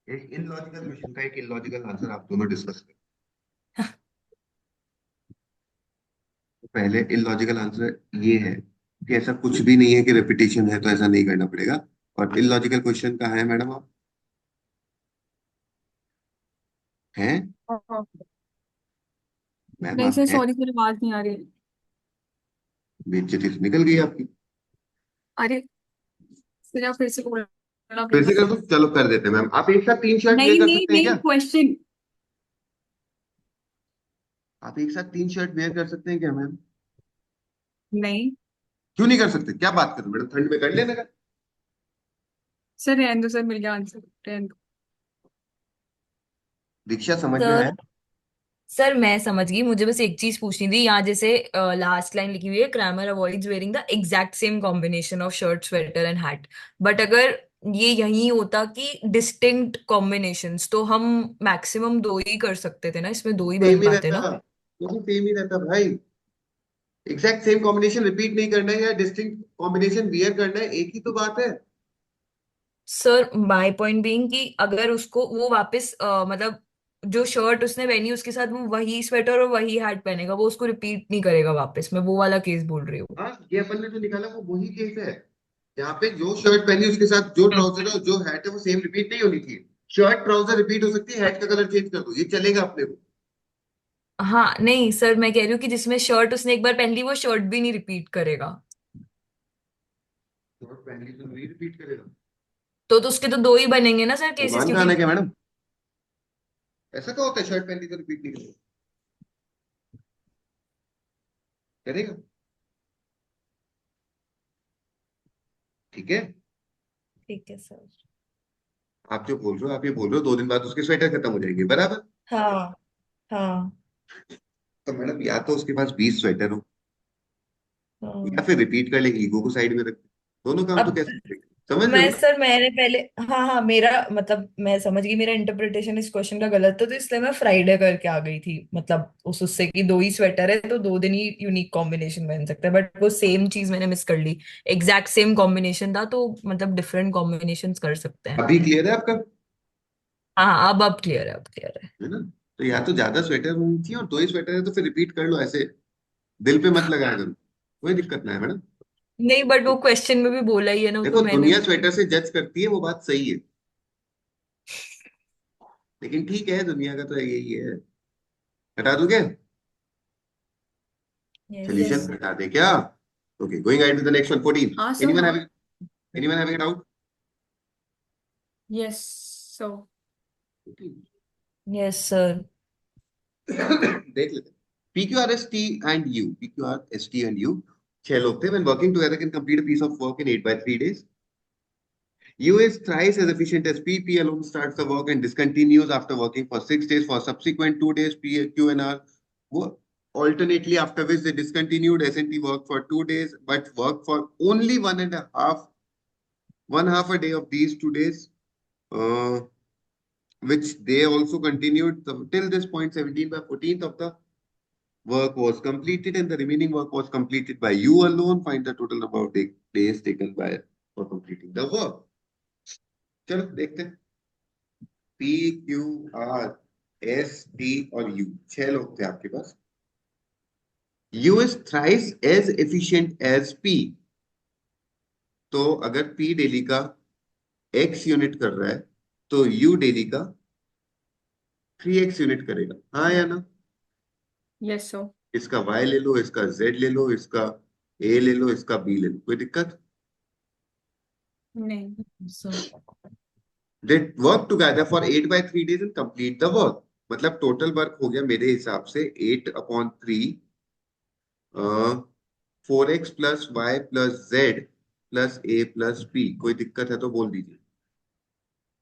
S1: एक इलॉजिकल क्वेश्चन का एक इलॉजिकल आंसर आप दोनों डिस्कस करें. पहले इलॉजिकल आंसर ये है कि ऐसा कुछ भी नहीं है कि रेपिटेशन है तो ऐसा नहीं करना पड़ेगा. और इलॉजिकल क्वेश्चन कहाँ है मैडम आप हैं. मैम
S3: नहीं
S1: आप
S3: सर
S1: हैं.
S3: सॉरी सर आवाज नहीं आ रही है.
S1: बेइज्जती तो निकल गई आपकी.
S3: अरे सर आप फिर से बोलना
S1: फिर से
S3: प्लीज.
S1: कर दो. चलो कर देते हैं मैम. आप एक साथ 3 शर्ट वेयर
S3: नहीं
S1: कर
S3: नहीं
S1: सकते हैं
S3: नहीं
S1: क्या.
S3: क्वेश्चन.
S1: आप एक साथ 3 शर्ट वेयर कर सकते हैं क्या मैम.
S3: नहीं
S1: क्यों नहीं कर सकते? क्या बात कर रहे हो मैडम, ठंड में कर लेने का।
S3: सर रहने दो सर, मिल गया आंसर, रहने दो।
S1: दीक्षा समझ में आया?
S7: सर सर मैं समझ गई, मुझे बस एक चीज पूछनी थी। यहाँ जैसे लास्ट लाइन लिखी हुई है, Cramer avoids wearing the exact same combination of shirt, sweater and hat. But अगर ये यही होता कि डिस्टिंक्ट कॉम्बिनेशंस, तो हम मैक्सिमम दो ही कर सकते थे ना, इसमें दो ही
S1: सेम
S7: बन
S1: ही
S7: पाते
S1: रहता,
S7: ना।
S1: वो तो सेम ही रहता भाई। एग्जैक्ट सेम कॉम्बिनेशन रिपीट नहीं करना है या डिस्टिंक्ट कॉम्बिनेशन वियर करना है, एक ही तो बात है।
S7: सर माय पॉइंट बीइंग कि अगर उसको वो वापस मतलब जो शर्ट उसने पहनी उसके साथ वो वही स्वेटर और वही हैट पहनेगा, वो उसको रिपीट नहीं करेगा वापस। मैं वो वाला केस बोल रही हूँ।
S1: हाँ, ये अपन ने जो निकाला वो वही केस है। यहाँ पे जो शर्ट पहनी उसके साथ जो ट्राउजर है और जो हैट है वो सेम रिपीट नहीं होनी चाहिए। शर्ट ट्राउजर रिपीट हो सकती है, हैट का कलर चेंज कर दो, ये चलेगा अपने को।
S7: हाँ नहीं सर, मैं कह रही हूँ कि जिसमें शर्ट उसने एक बार पहन ली, वो शर्ट भी नहीं रिपीट करेगा।
S1: शर्ट पहन ली तो नहीं रिपीट करेगा?
S7: तो उसके तो दो ही बनेंगे ना सर केसेस,
S1: गुमान
S7: क्योंकि
S1: खाना क्या मैडम? ऐसा क्या होता है शर्ट पहन ली तो रिपीट नहीं करेगा? करेगा। ठीक है।
S7: ठीक है सर।
S1: आप जो बोल रहे हो, आप ये बोल रहे हो 2 दिन बाद उसके स्वेटर खत्म हो जाएंगे, बराबर?
S7: हाँ हाँ
S1: तो मैडम या तो उसके पास 20 स्वेटर हो, या
S7: हाँ।
S1: फिर रिपीट कर ले, ईगो को साइड में रख। दोनों काम तो
S7: अब
S1: कैसे करेंगे? समझ रहे हो
S7: मैं
S1: ना?
S7: सर मैंने पहले, हाँ हाँ, मेरा मतलब मैं समझ गई, मेरा इंटरप्रिटेशन इस क्वेश्चन का गलत था, तो इसलिए मैं फ्राइडे करके आ गई थी। मतलब उस उससे कि दो ही स्वेटर है तो दो दिन ही यूनिक कॉम्बिनेशन बन सकता है, बट वो सेम चीज मैंने मिस कर ली। एग्जैक्ट सेम कॉम्बिनेशन था तो मतलब डिफरेंट कॉम्बिनेशंस कर सकते हैं।
S1: अभी क्लियर है आपका?
S7: हाँ हाँ, अब क्लियर है, अब क्लियर है।
S1: है ना? तो या तो ज्यादा स्वेटर होनी चाहिए, और 2 ही स्वेटर है तो फिर रिपीट कर लो ऐसे। दिल पे मत लगाया करो, कोई दिक्कत ना है मैडम।
S7: नहीं बट वो क्वेश्चन में भी बोला ही है ना,
S1: देखो,
S7: तो मैंने।
S1: दुनिया स्वेटर से जज करती है, वो बात सही है। लेकिन ठीक है, दुनिया का तो यही है। हटा दूं क्या?
S7: यस।
S1: सोल्यूशन हटा दे क्या? Okay, going ahead with the next one, 14.
S3: हाँ सर,
S1: Anyone
S3: हाँ।
S1: having anyone having a doubt?
S3: Yes so.
S1: 14.
S7: Yes sir.
S1: देख लेते हैं। PQRST and U. PQRST and U 6 लोग थे, when working together can complete a piece of work in 8 by 3 days. U is thrice as efficient as P. P alone starts the work and discontinues after working for 6 days. For subsequent 2 days, P, Q, and R work alternately, after which they discontinued. S&T worked for 2 days, but worked for only 1.5 a day of these 2 days, uh, which they also continued. So, till this point, 17 by 14th of the work was completed, and the remaining work was completed by U alone. Find the total number of days taken by for completing the work. चलो देखते हैं। P, Q, R, S, T और U, 6 लोग थे आपके पास। U is thrice as efficient as P. तो अगर पी डेली का एक्स यूनिट कर रहा है, तो यू डेली का 3x यूनिट करेगा, हाँ या ना?
S3: Yes so.
S1: इसका y ले लो, इसका z ले लो, इसका a ले लो, इसका b ले लो, कोई दिक्कत?
S3: नहीं।
S7: Sir
S1: they work together for 8 by 3 days and complete the work। मतलब टोटल वर्क हो गया मेरे हिसाब से 8/3, 4x plus y plus z plus a plus p. कोई दिक्कत है तो बोल दीजिए।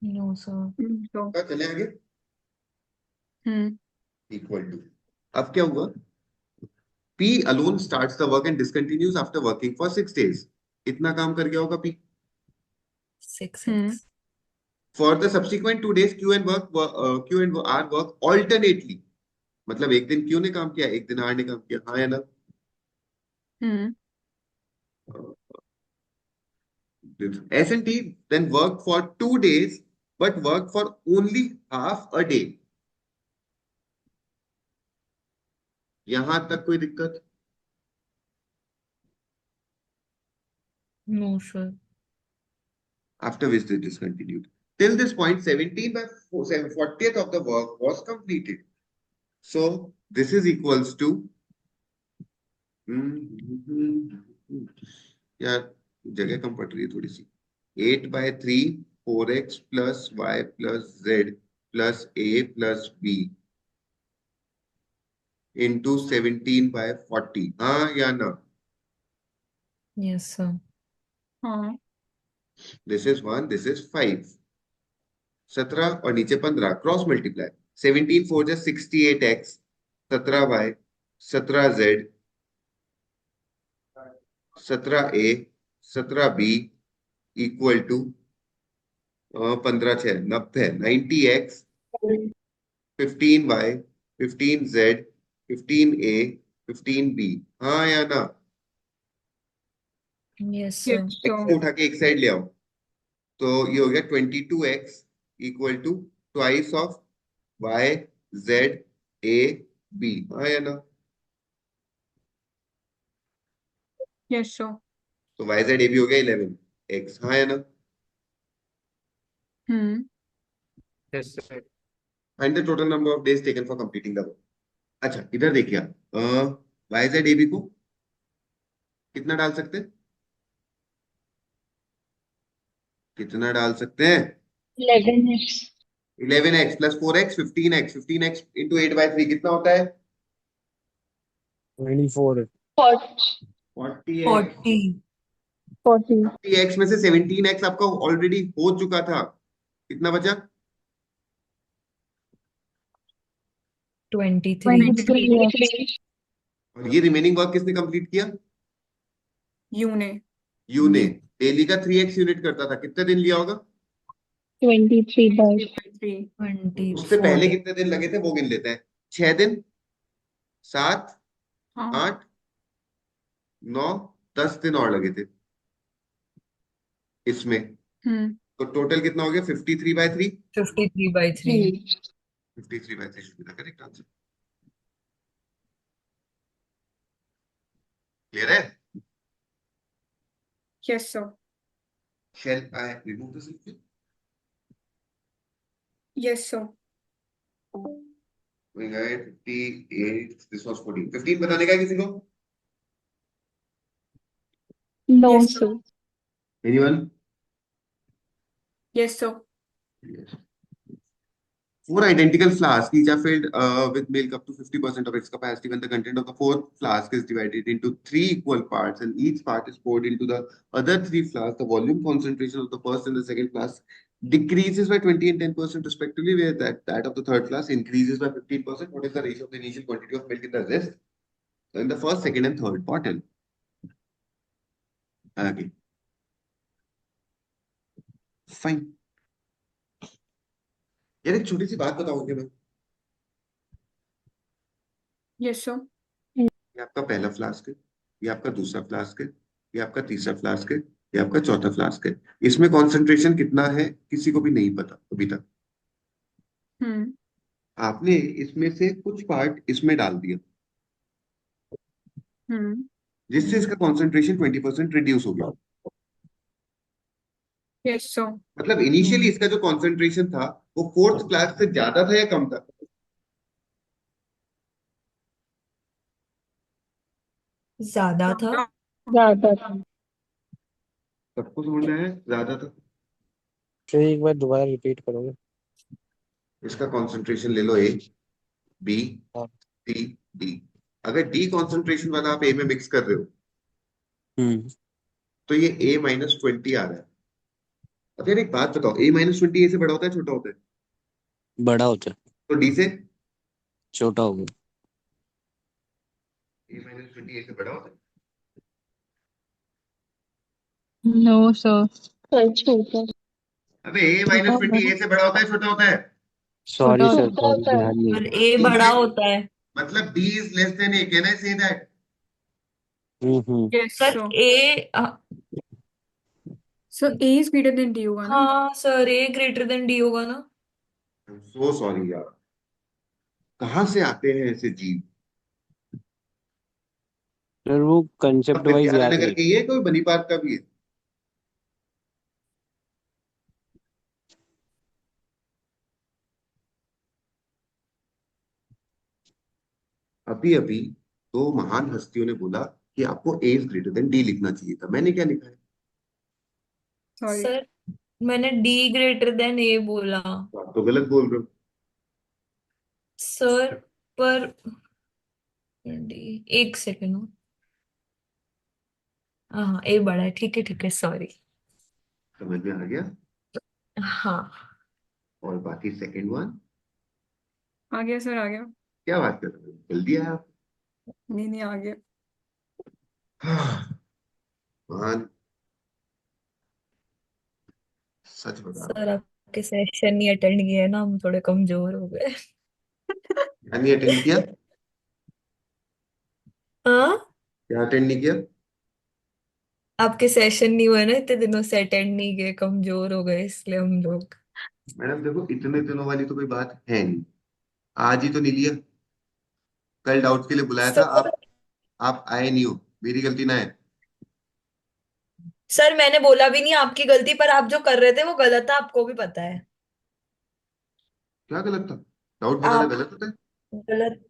S7: No sir.
S3: तो
S1: चले आगे।
S3: हम्म।
S1: इक्वल टू, अब क्या हुआ? P alone starts the work and discontinues after working for 6 days। इतना काम कर गया होगा P।
S7: 6x।
S1: For the subsequent 2 days, Q and R work alternately। मतलब एक दिन Q ने काम किया, एक दिन R ने काम किया, हाँ या ना?
S3: हम्म।
S1: S&T then worked for 2 days, but worked for only half a day। यहां तक कोई दिक्कत?
S7: No sir.
S1: After which they discontinued। Till this point, 17 by 40th of the work was completed। So this is equals to, यार जगह कम पड़ रही है थोड़ी सी। 8/3 4x plus y plus z plus a plus b into 17/40, हाँ या ना?
S7: Yes sir.
S3: हाँ
S1: दिस इज 1, दिस इज 5, 17 और नीचे 15, क्रॉस मल्टीप्लाई। 17 4 जा 68x, 17y, 17z, 17a, 17b equal to 15 6 90, 90x, 15y, 15z, 15a, 15b। हाँ या ना?
S7: Yes
S3: yes
S7: sir.
S1: x को उठा के एक साइड ले आओ, तो ये हो गया 22x equal to twice of y z a b। हाँ या ना?
S3: Yes sir.
S1: तो y z a b हो गया 11x। हाँ या ना?
S3: Hmm
S2: yes sir.
S1: Find the total number of days taken for completing the work. अच्छा इधर देखिए आप, y z a b को कितना डाल सकते हैं? कितना डाल सकते हैं?
S5: 11x
S1: 11x plus 4x 15x, 15x into 8/3 कितना होता है?
S2: 24।
S1: 40x।
S7: 40।
S5: 40
S1: 40x में से 17x आपका ऑलरेडी हो चुका था, कितना बचा?
S7: 23।
S5: 23x
S1: और ये रिमेनिंग वर्क किसने कंप्लीट किया?
S3: यू ने।
S1: यू ने। डेली का 3x यूनिट करता था, कितने दिन लिया होगा?
S5: 23 by
S3: 3
S1: उससे पहले
S7: 24।
S1: कितने दिन लगे थे वो गिन लेते हैं। 6 दिन, 7,
S3: हाँ
S1: 8, 9, 10 दिन और लगे थे इसमें।
S3: हम्म
S1: तो टोटल कितना हो गया? 53/3।
S7: 53/3।
S1: 53/3 should be the correct answer. Clear है?
S3: Yes sir.
S1: Shall I remove this liquid?
S3: Yes sir.
S1: Going ahead, 58, this was 14, 15 बताने का है किसी को?
S5: no
S3: yes
S5: sir
S3: sir.
S1: Anyone?
S3: Yes sir.
S1: Yes. 4 identical flasks, each are filled with milk up to 50% of its capacity. When the content of the fourth flask is divided into 3 equal parts and each part is poured into the other 3 flasks, the volume concentration of the first and the second flask decreases by 20 and 10% respectively, where that of the third flask increases by 15%. What is the ratio of the initial quantity of milk in the rest? So in the first, second and third bottle. Okay. Fine. यार एक छोटी सी बात बताओगे मैं?
S3: Yes sir.
S1: ये आपका पहला flask है, ये आपका दूसरा फ्लास्क है, ये आपका तीसरा फ्लास्क है, ये आपका चौथा फ्लास्क है। इसमें कॉन्सेंट्रेशन कितना है किसी को भी नहीं पता अभी तक।
S3: हम्म
S1: आपने इसमें से कुछ पार्ट इसमें डाल दिया,
S3: हम्म
S1: जिससे इसका कॉन्सेंट्रेशन 20% रिड्यूस हो गया।
S3: Yes sir.
S1: मतलब इनिशियली इसका जो कॉन्सेंट्रेशन था वो फोर्थ फ्लास्क से ज्यादा था या कम था?
S7: ज्यादा था।
S5: ज्यादा था
S1: सबको समझ में आया? ज्यादा था।
S2: फिर एक बार दोबारा रिपीट करोगे?
S1: इसका कॉन्सेंट्रेशन ले लो, ए बी
S2: हाँ।
S1: C D. अगर डी कॉन्सेंट्रेशन वाला आप ए में मिक्स कर रहे हो तो ये A-20 आ रहा है। अब यार एक बात बताओ, A-20 ए से बड़ा होता है छोटा होता है?
S2: बड़ा होता है।
S1: तो डी से?
S2: छोटा होगा।
S1: A-20 ए से बड़ा होता है?
S4: No sir.
S5: सर छोटा
S1: अबे A-20 ए से बड़ा होता है छोटा होता है?
S2: सॉरी
S4: छोटा
S2: सर,
S4: होता
S5: छोटा
S2: सॉरी,
S5: होता है
S2: ध्यान नहीं।
S7: और ए
S1: D
S7: बड़ा
S1: से
S7: होता है।
S1: मतलब D is less than A, can I say that?
S2: Hmm.
S3: Yes
S7: sir
S3: sir.
S7: A.
S3: Sir A is greater than D होगा ना?
S7: हाँ सर, ए ग्रेटर देन डी होगा ना।
S1: I'm so sorry यार, कहाँ से आते हैं ऐसे जीव?
S2: सर वो कंसेप्ट वाइज याद
S1: विद्यानगर
S2: नहीं।
S1: की है कोई बनीपात का भी है? अभी अभी दो महान हस्तियों ने बोला कि आपको ए इज ग्रेटर देन डी लिखना चाहिए था। मैंने क्या लिखा है?
S3: सॉरी।
S7: सर मैंने डी ग्रेटर देन ए बोला।
S1: तो आप तो गलत बोल रहे हो।
S7: सर पर डी, एक सेकेंड। हाँ ए बड़ा है, ठीक है, सॉरी।
S1: समझ में आ गया?
S7: हाँ
S1: और बाकी सेकंड वन?
S3: आ गया सर, आ गया।
S1: क्या बात कर रहे हो, जल्दी आया आप।
S3: नहीं नहीं, आ गया।
S1: मान, सच बता रहा हूँ।
S7: सर, आपके सेशन नहीं अटेंड किए ना, हम थोड़े कमजोर हो गए।
S1: यानी अटेंड किया?
S7: हाँ,
S1: क्या अटेंड नहीं किया?
S7: आपके सेशन नहीं हुए ना इतने दिनों से, अटेंड नहीं किए, कमजोर हो गए इसलिए हम लोग।
S1: मैडम देखो, इतने दिनों वाली तो कोई बात है नहीं। आज ही तो नहीं लिया, कल डाउट के लिए बुलाया था,
S7: सर,
S1: आप आए नहीं हो, मेरी गलती ना है।
S7: सर मैंने बोला भी नहीं आपकी गलती, पर आप जो कर रहे थे वो गलत था, आपको भी पता है।
S1: क्या गलत था? डाउट बताना
S7: आप
S1: गलत होता है?
S7: गलत,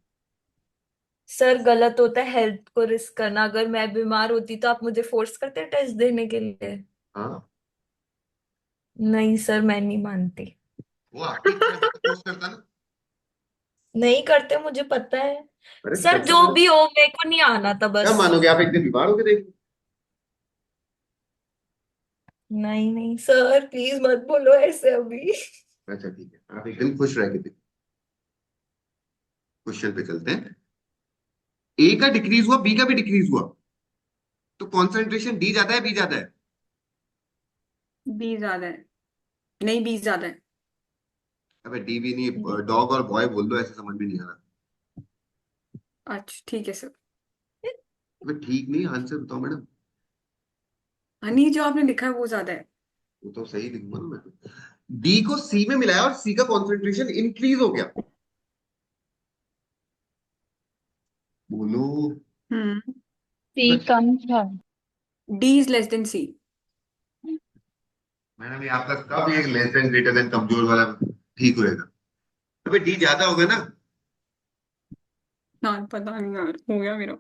S7: सर गलत होता है हेल्थ को रिस्क करना। अगर मैं बीमार होती तो आप मुझे फोर्स करते टेस्ट देने के लिए?
S1: हाँ,
S7: नहीं सर, मैं नहीं मानती।
S1: वो आपकी इच्छा है, मैं तो पोस्ट करता ना।
S7: नहीं करते, मुझे पता है।
S1: अरे
S7: सर
S1: करता
S7: जो
S1: मैडम।
S7: भी हो, मेरे को नहीं आना था
S1: क्या
S7: बस।
S1: मानोगे आप, एक दिन बीमार होके देख लो।
S7: नहीं नहीं सर, प्लीज मत बोलो ऐसे अभी।
S1: अच्छा ठीक है, आप एक दिन खुश रह के देखो। क्वेश्चन पे चलते हैं। ए का डिक्रीज हुआ, बी का भी डिक्रीज हुआ, तो कॉन्सेंट्रेशन डी ज्यादा है, बी ज्यादा है?
S3: बी ज्यादा है। नहीं, बी ज्यादा है।
S1: अबे डी भी नहीं, डॉग और बॉय बोल दो, ऐसे समझ में नहीं आ रहा।
S3: अच्छा ठीक है सर।
S1: अबे ठीक नहीं, आंसर बताओ मैडम।
S3: हनी, जो आपने लिखा है वो ज्यादा है।
S1: वो तो सही लिखूंगा ना मैं तो। डी को सी में मिलाया और सी का कॉन्सेंट्रेशन इंक्रीज हो गया। बोलो।
S3: हम्म।
S5: सी कम था।
S3: D is less than C.
S1: Madam ये आपका कब ये लेस देन ग्रेटर देन कमजोर वाला ठीक होएगा? अबे डी ज्यादा होगा ना।
S3: हाँ, पता नहीं यार, हो गया मेरा।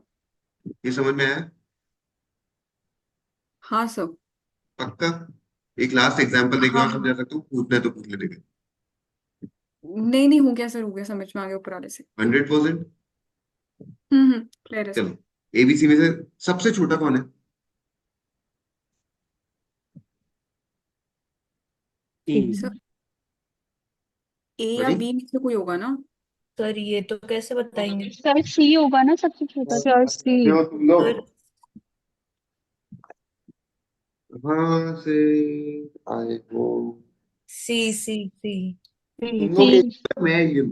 S1: ये समझ में आया?
S3: हाँ सर।
S1: पक्का? एक लास्ट एग्जांपल देके
S3: हाँ
S1: और समझा
S3: हाँ।
S1: सकता हूँ, पूछना है तो पूछ लेने का।
S3: नहीं नहीं, हो गया सर, हो गया, समझ में आ गया ऊपर वाले से।
S1: 100%?
S3: क्लियर है सर।
S1: चलो, एबीसी में से सबसे छोटा कौन है?
S2: ई।
S3: सर, ए या
S1: सॉरी?
S3: बी में से कोई होगा ना।
S7: सर ये तो कैसे बताएंगे?
S5: सर सी होगा ना सबसे छोटा।
S4: सर सी।
S1: तुम लोग
S7: सर
S1: कहाँ से आए हो?
S7: सी सी सी।
S1: तुम
S5: सी।
S1: लोग मैं ये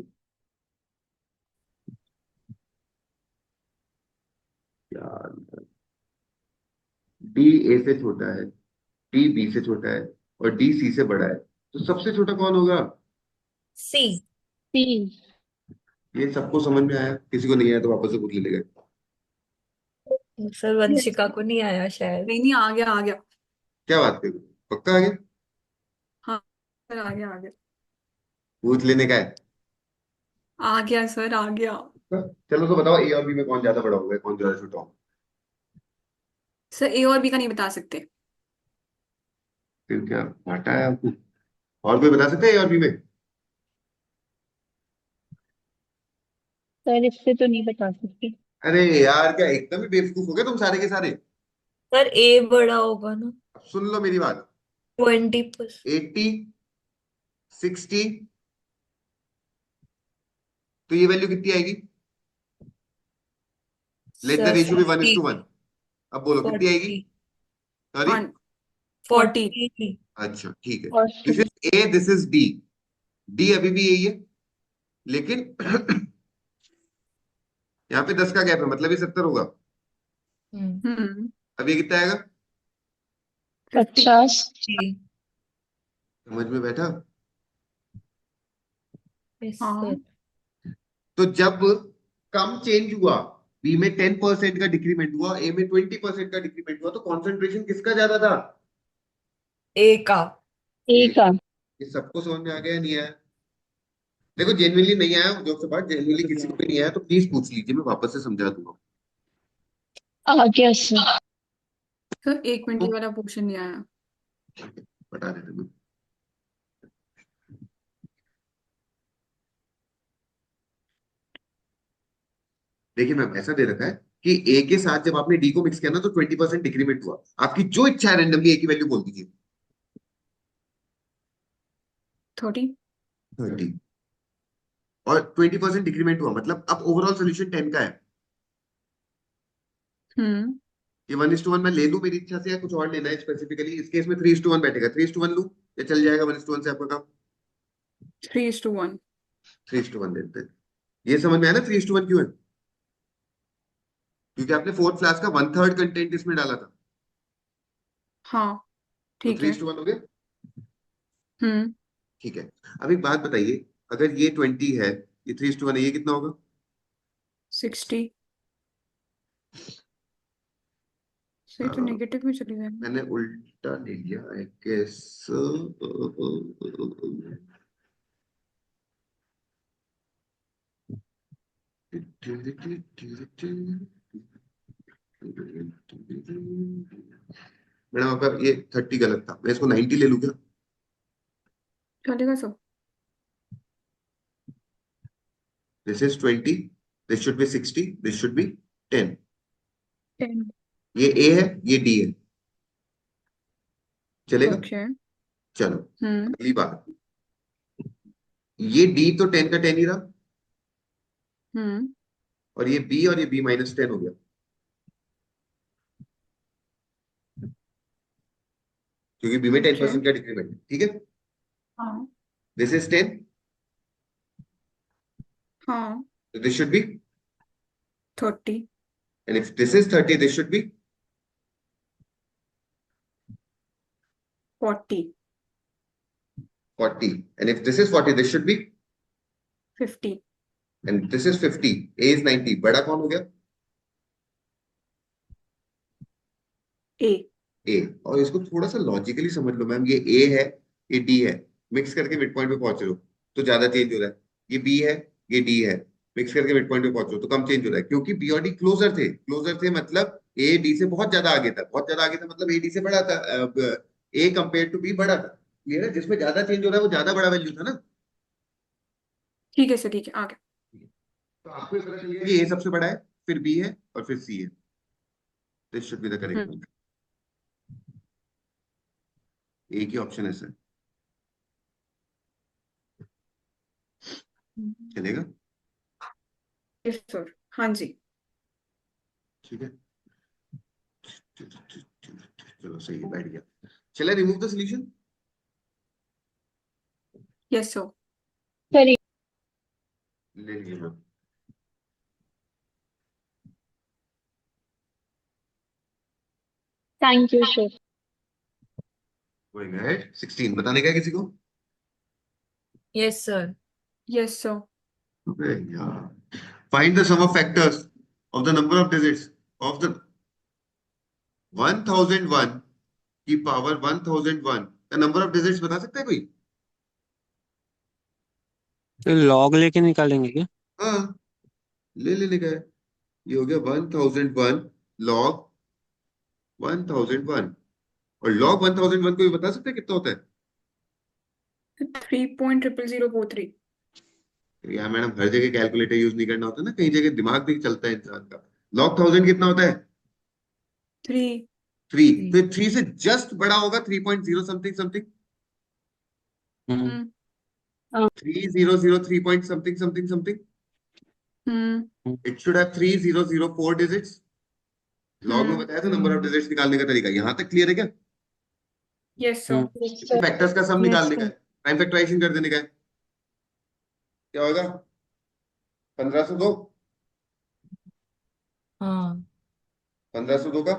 S1: यार, डी ए से छोटा है, डी बी से छोटा है, और डी सी से बड़ा है, तो सबसे छोटा कौन होगा?
S7: सी।
S5: सी।
S1: ये सबको समझ में आया? किसी को नहीं आया तो वापस से पूछ लेगा।
S7: सर वंशिका को नहीं आया शायद।
S3: नहीं नहीं, आ गया आ गया।
S1: क्या बात कर रहे हो? पक्का आ गया?
S3: हाँ सर, आ गया आ गया।
S1: पूछ लेने का है?
S3: आ गया सर, आ गया।
S1: चलो तो बताओ, ए और बी में कौन ज्यादा बड़ा होगा, कौन ज्यादा छोटा होगा?
S3: सर, ए और बी का नहीं बता सकते।
S1: फिर क्या घाटा है आपको? और कोई बता सकता है ए और बी में?
S5: सर इससे तो नहीं बता सकती।
S1: अरे यार, क्या एकदम ही बेवकूफ हो गए तुम सारे के सारे?
S7: सर ए बड़ा होगा ना।
S1: अब सुन लो मेरी बात।
S7: 20%।
S1: 80, 60, तो ये वैल्यू कितनी आएगी? Let the
S7: sir
S1: ratio be
S7: 40।
S1: 1:1। अब बोलो कितनी आएगी?
S7: 40।
S1: सॉरी?
S3: वन। 40।
S7: 40।
S1: अच्छा ठीक है।
S5: और
S1: this is A, this is D. D अभी भी यही है, लेकिन यहाँ पे 10 का गैप है, मतलब ये 70 होगा।
S7: हम्म।
S1: अब ये कितना आएगा?
S3: 50।
S5: 50।
S7: जी।
S1: समझ में बैठा?
S7: Yes sir.
S3: हाँ।
S1: तो जब कम चेंज हुआ, बी में 10% का डिक्रीमेंट हुआ, ए में 20% का डिक्रीमेंट हुआ, तो कॉन्सेंट्रेशन किसका ज्यादा था?
S7: ए का।
S5: ए
S1: ये
S5: का।
S1: ये सबको समझ में आ गया या नहीं आया? देखो जेन्युइनली नहीं आया जो से बात, जेन्युइनली किसी को भी नहीं आया तो प्लीज पूछ लीजिए, मैं वापस से समझा दूंगा।
S5: आ गया सर।
S3: सर, 1 मिनट,
S1: तो
S3: ये वाला पोर्शन नहीं आया।
S1: बता देते मैं। देखिए मैम, ऐसा दे रखा है कि ए के साथ जब आपने डी को मिक्स किया ना तो 20% डिक्रीमेंट हुआ। आपकी जो इच्छा है रैंडमली ए की वैल्यू बोल दीजिए।
S3: 30।
S1: 30 और 20% डिक्रीमेंट हुआ, मतलब अब ओवरऑल सोल्यूशन 10 का है। ये 1:1 मैं ले लूं मेरी इच्छा से, या कुछ और लेना है स्पेसिफिकली? इस केस में 3:1 बैठेगा, 3:1 लूं या चल जाएगा 1:1 से आपका काम?
S3: 3:1।
S1: 3:1 लेते हैं। ये समझ में आया ना 3:1 क्यों है? क्योंकि आपने फोर्थ क्लास का 1/3 कंटेंट इसमें डाला था,
S3: हाँ
S1: तो
S3: ठीक है।
S1: 3:1 हो गया।
S3: हम्म
S1: ठीक है। अब एक बात बताइए, अगर ये 20 है, ये 3:1 है, ये कितना होगा?
S3: 60 से तो नेगेटिव में चली जाएगी।
S1: मैंने उल्टा ले लिया आई गेस। मैडम आपका ये 30 गलत था, मैं इसको 90 ले लूं क्या?
S3: चलेगा सब।
S1: This is 20, this should be 60, this should be 10।
S3: 10।
S1: ये ए है, ये डी है, चलेगा?
S3: ओके।
S1: चलो
S3: हम्म
S1: अगली बात, ये डी तो 10 का 10 ही रहा,
S3: हम्म
S1: और ये बी -10 हो गया। क्योंकि बी में
S3: ओके।
S1: 10% का डिक्रीमेंट है, ठीक है?
S3: हाँ
S1: दिस इज 10,
S3: हाँ।
S1: so this should be,
S3: 30।
S1: and if this is 30, this should be
S3: 40।
S1: 40, and if this is 40, this should be,
S3: 50।
S1: and this is 50, a is 90, बड़ा कौन हो गया?
S3: ए।
S1: ए। और इसको थोड़ा सा लॉजिकली समझ लो मैम, ये ए है, ये डी है, मिक्स करके मिड पॉइंट पे पहुंच रहे हो तो ज्यादा चेंज हो रहा है। ये बी है, ये डी है, मिक्स करके मिड पॉइंट पे पहुंच रहे हो तो कम चेंज हो रहा है, क्योंकि बी और डी क्लोजर थे। क्लोजर थे मतलब ए डी से बहुत ज्यादा आगे था, बहुत ज्यादा आगे था मतलब ए डी से बड़ा था, ए कंपेयर टू बी बड़ा था। क्लियर है? जिसमें ज्यादा चेंज हो रहा है वो ज्यादा बड़ा वैल्यू था ना।
S3: ठीक है सर, ठीक है, आ गया।
S1: तो आपको ये पता चल गया कि ए सबसे बड़ा है, फिर बी है और फिर सी है। This should be the correct answer. एक ही ऑप्शन है सर, चलेगा?
S3: Yes sir. हाँ जी।
S1: ठीक है, चलो सही है, बैठ गया। चले remove the solution.
S3: Yes sir.
S5: Sir
S1: ले लीजिए ma'am.
S5: Thank you sir.
S1: Going ahead, 16 बताने का है किसी को?
S7: Yes sir.
S3: Yes sir.
S1: अबे यार, find the sum of factors of the number of digits of the 1001 की पावर 1001 का नंबर ऑफ डिजिट्स बता सकता है कोई?
S2: तो लॉग लेके निकालेंगे क्या?
S1: हाँ, ले लेने का है। ये हो गया 1001 लॉग 1001, और लॉग 1001 को भी बता सकते हैं कितना होता है?
S3: 3.00043।
S1: यार मैडम, हर जगह कैलकुलेटर यूज नहीं करना होता ना, कई जगह दिमाग भी चलता है इंसान का। लॉग 1000 कितना होता है?
S3: 3।
S1: 3। फिर 3 से जस्ट बड़ा होगा 3.0 something something,
S2: hmm
S1: 3003 point something something something. It should have 3004 digits. Log में बताया था नंबर ऑफ डिजिट्स निकालने का तरीका, यहां तक क्लियर है क्या?
S3: Yes sir.
S1: इसमें फैक्टर्स का सम निकालने का है, टाइम फैक्टराइजेशन कर देने का है। क्या होगा? 1502,
S7: हाँ
S1: 1502 का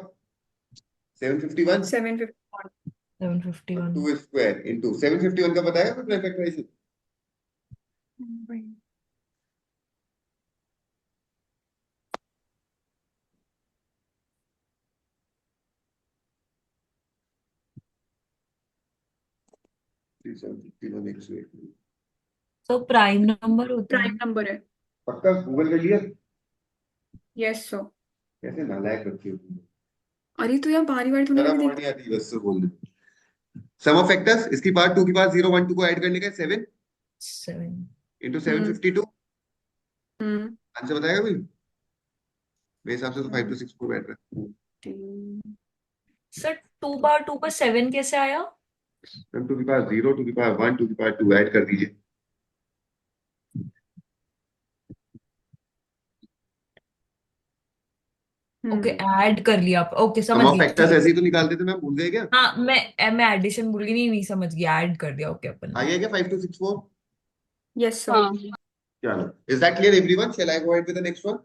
S1: 751,
S3: 751।
S7: 751।
S1: 2 स्क्वायर इंटू 751 का बताया था टाइम फैक्टराइजेशन।
S7: तो प्राइम नंबर होता है।
S3: प्राइम नंबर है।
S1: पक्का गूगल कर लिया?
S3: Yes sir.
S1: कैसे नालायक बच्चे हो तुम।
S3: अरे तो यार बारी बारी थोड़ी
S1: जरा
S3: ना
S1: पढ़ नहीं आती बस से बोल दे। सम ऑफ फैक्टर्स, इसकी पावर 2 की पावर 0 1 2 को ऐड करने का 7
S7: 7।
S1: इंटू 752।
S3: हम्म
S1: आंसर बताएगा कोई? मेरे हिसाब से तो 5264 बैठ रहा है।
S7: सर 2 बार 2 पर 7 कैसे आया?
S1: टू की पावर 0, टू की पावर 1, टू की पावर 2 ऐड कर दीजिए।
S7: ओके, ऐड कर लिया आप। ओके,
S1: सम
S7: समझ
S1: ऑफ
S7: गई,
S1: फैक्टर्स
S7: ठीक है।
S1: ऐसे ही तो निकालते थे, मैं भूल गए क्या?
S7: हाँ, मैं एडिशन भूल गई। नहीं नहीं, समझ गया, ऐड कर दिया। ओके, अपन
S1: आ
S7: ने।
S1: गया क्या 5264?
S3: Yes sir.
S5: हाँ
S1: चलो, is that clear everyone? Shall I go ahead with the next one?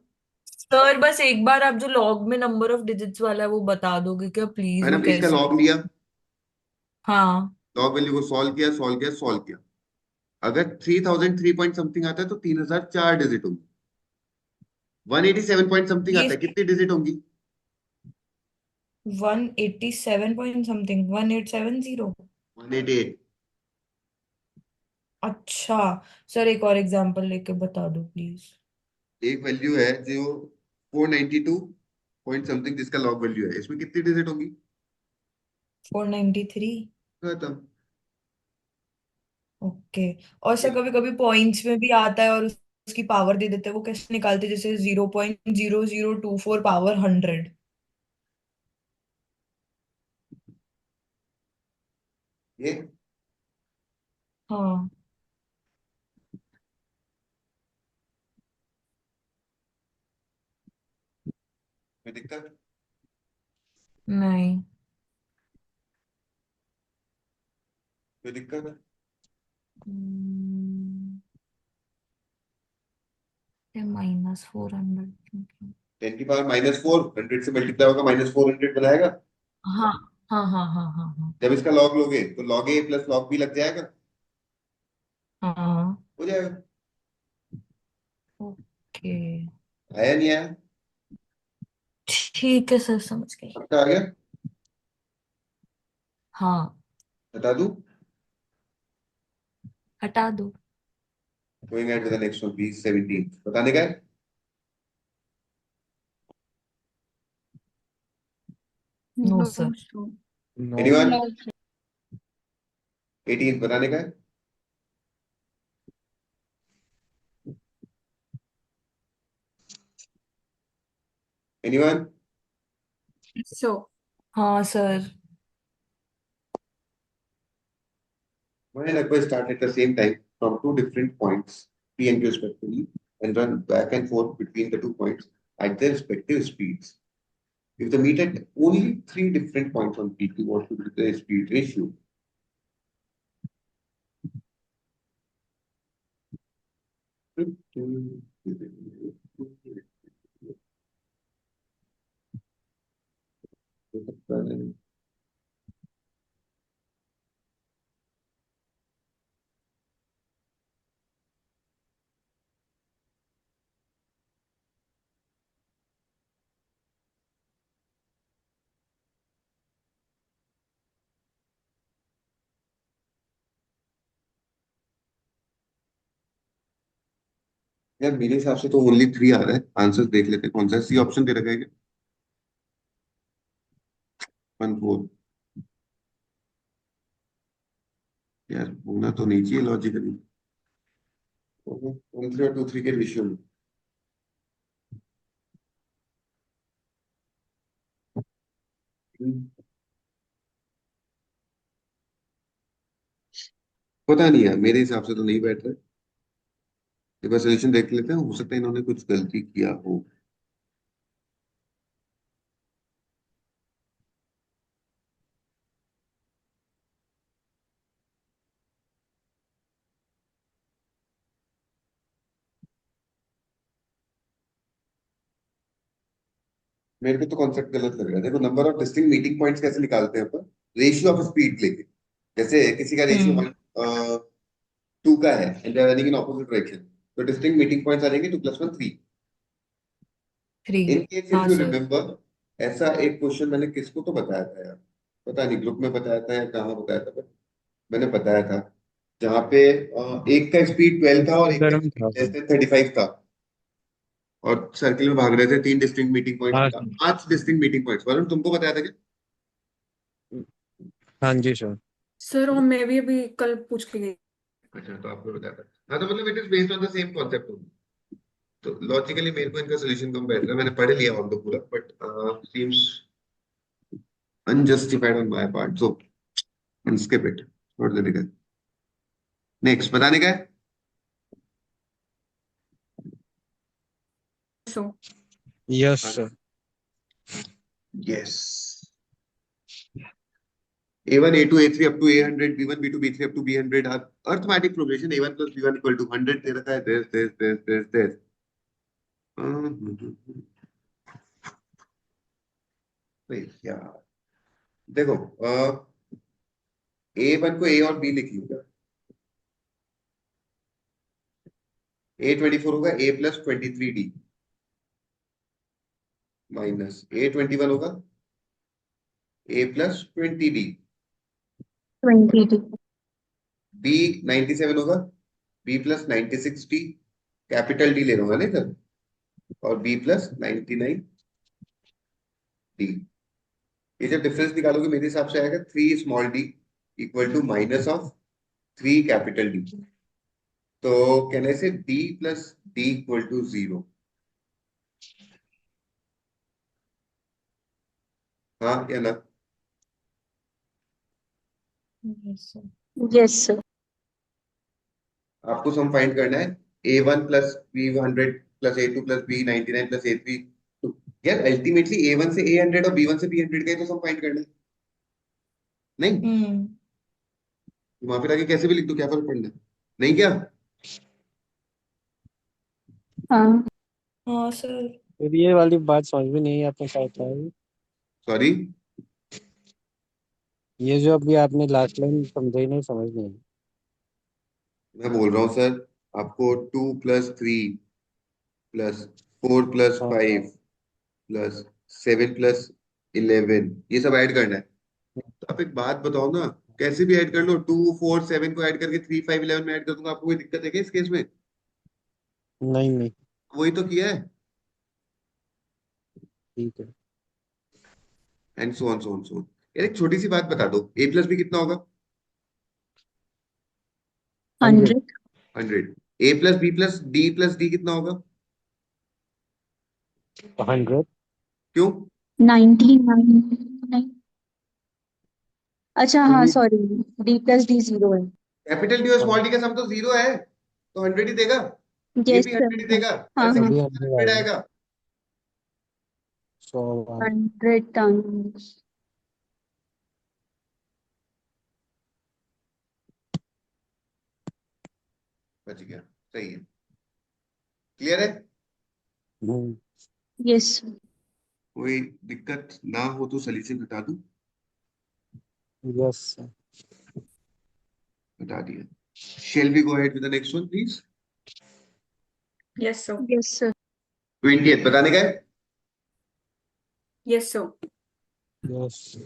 S7: Sir बस एक बार आप जो लॉग में नंबर ऑफ डिजिट्स वाला है वो बता दोगे क्या प्लीज? वो
S1: मैंने इसका
S7: कैसे?
S1: लॉग लिया,
S7: हाँ।
S1: लॉग वैल्यू को सॉल्व किया, सॉल्व किया, सॉल्व किया। अगर 3003 पॉइंट समथिंग आता है तो 3004 डिजिट होंगी। 187 पॉइंट समथिंग
S7: ये
S1: आता है, कितनी डिजिट होंगी?
S7: 187 पॉइंट समथिंग, 1870।
S1: 188।
S7: अच्छा। सर एक और एग्जांपल लेके बता दो प्लीज।
S1: एक वैल्यू है जो 492 पॉइंट समथिंग, जिसका लॉग वैल्यू है, इसमें कितनी डिजिट होंगी?
S7: 493।
S1: खत्म।
S7: ओके। और सर कभी कभी पॉइंट्स में भी आता है और उसकी पावर दे देते हैं, वो कैसे निकालते हैं? जैसे 0.0024 पावर 100।
S1: ये
S7: हाँ।
S1: कोई दिक्कत?
S7: नहीं।
S1: कोई दिक्कत?
S7: -400।
S1: 10 की पावर -4, 100 से मल्टीप्लाई होगा, -400 बनाएगा।
S7: हाँ हाँ हाँ हाँ हाँ हाँ
S1: जब इसका लॉग लोगे तो लॉग ए प्लस लॉग बी लग जाएगा,
S7: हाँ।
S1: हो जाएगा।
S7: ओके।
S1: आया नहीं आया?
S7: ठीक है सर, समझ गई।
S1: पक्का आ गया?
S7: हाँ।
S1: बता दूं?
S7: हटा दो।
S1: Going ahead with the next one please. 17 बताने का है?
S7: No
S3: no
S7: sir.
S3: Sir.
S2: No
S1: anyone?
S5: No
S1: 18 बताने का है? एनीवन?
S3: सो
S7: हाँ sir.
S1: Why likewise start at the same time from two different points, P and Q respectively, and run back and forth between the 2 points at their respective speeds. If they meet at only three different points on P2, what should be the speed ratio? यार मेरे हिसाब से तो only 3 आ रहा है। Answer देख लेते हैं कौन सा है। सी ऑप्शन दे रखा है क्या? 1 4। यार होना तो नहीं चाहिए लॉजिकली। 1 3 और 2 3 के रेशियो में। पता नहीं यार, मेरे हिसाब से तो नहीं बैठ रहा है। एक बार सोल्यूशन देख लेते हैं, हो सकता है इन्होंने कुछ गलती किया हो। मेरे को तो कॉन्सेप्ट गलत लग रहा है। देखो, number of distinct meeting points कैसे निकालते हैं अपन? रेशियो ऑफ स्पीड लेके। जैसे किसी का रेशियो
S7: हम्म।
S1: 2 का है and running in opposite direction, तो डिस्टिंक्ट मीटिंग पॉइंट्स आ जाएंगे 2 + 1 3।
S7: 3।
S1: इन केस इफ
S7: हाँ
S1: यू
S7: सर।
S1: रिमेम्बर, ऐसा एक क्वेश्चन मैंने किसको तो बताया था यार, पता नहीं ग्रुप में बताया था या कहाँ बताया था, पर मैंने बताया था जहाँ पे एक का स्पीड 12 था और एक
S2: सर
S1: का
S2: में
S1: स्पीड
S2: था
S1: लेस
S2: सर।
S1: देन 35 था, और सर्किल में भाग रहे थे। 3 डिस्टिंक्ट मीटिंग पॉइंट्स
S2: हाँ
S1: निकाल,
S2: sir.
S1: 5 distinct meeting points. Varun तुमको बताया था क्या?
S2: हाँ जी सर।
S3: सर और मैं भी अभी कल पूछ के गई।
S1: अच्छा, तो आपको बताया था। हाँ, तो मतलब it is based on the same concept. तो लॉजिकली मेरे को इनका सोल्यूशन कम बैठ रहा है, मैंने पढ़ लिया ऑल द पूरा, but seems unjustified on my part, so skip it, छोड़ देने का। नेक्स्ट बताने का है।
S3: So
S2: yes sir.
S1: Yes, A1 A2 A3 up to A100 B1 B2 B3 up to B100 are arithmetic progression A1 plus B1 equal to 100 दे रखा है, this यार देखो, A1 को A और B लिख लूंगा, A24 होगा A plus 23D minus A21 होगा A plus 20D,
S5: 20D
S1: B 97 होगा B plus 96D, capital D ले लूंगा नहीं सर, और B plus 99D। ये जब डिफरेंस निकालोगे मेरे हिसाब से आएगा 3 small d equal to minus of 3 capital D। तो कहने से d plus d equal to 0। हाँ या ना?
S5: Yes sir.
S1: आपको सम फाइंड करना है A1 plus B100 plus A2 plus B99 plus A3। तो यार अल्टीमेटली A1 से A100 और B1 से B100 का ही तो सम फाइंड करना है, नहीं? वहां पे आके कैसे भी लिख दो, क्या फर्क पड़ना है, नहीं क्या?
S5: हाँ
S7: हाँ सर।
S2: फिर ये वाली बात समझ में नहीं आपने क्या बताया।
S1: सॉरी,
S2: ये जो अभी आपने लास्ट लाइन समझाई नहीं, समझ नहीं आई।
S1: मैं बोल रहा हूँ सर, आपको 2 प्लस 3 प्लस 4 प्लस
S2: हाँ
S1: 5 प्लस 7 प्लस 11 ये सब ऐड करना है। तो आप एक बात बताओ ना, कैसे भी ऐड कर लो, 2 4 7 को ऐड करके 3 5 11 में ऐड कर दूंगा, आपको कोई दिक्कत है क्या इस केस में?
S2: नहीं नहीं,
S1: वही तो किया है,
S2: ठीक है।
S1: And so on so on so on. यार एक छोटी सी बात बता दो, a प्लस बी कितना होगा?
S5: 100
S1: 100। a plus B plus D कितना होगा?
S2: 100।
S1: क्यों?
S5: 99 अच्छा हाँ
S2: क्योंकि
S5: सॉरी D प्लस D 0 है।
S1: कैपिटल डी और स्मॉल डी का सम तो 0 है, तो 100 ही देगा, ये
S5: यस
S1: भी
S5: सर
S1: 100 ही देगा,
S5: हाँ
S1: हर
S5: हाँ
S2: अभी
S1: सेकंड
S2: 100
S1: 100
S2: आएगा।
S1: आएगा।
S2: 100 आएगा।
S5: 100 टाइम्स
S1: बच गया, सही है, क्लियर है?
S2: हम्म,
S5: यस
S1: कोई दिक्कत ना हो तो सॉल्यूशन बता दूं?
S2: यस।
S1: बता दिया। Shall we go ahead with the next one, please?
S3: yes, sir.
S5: Yes sir
S1: 20th बताने का है।
S3: Yes, sir.
S2: Yes.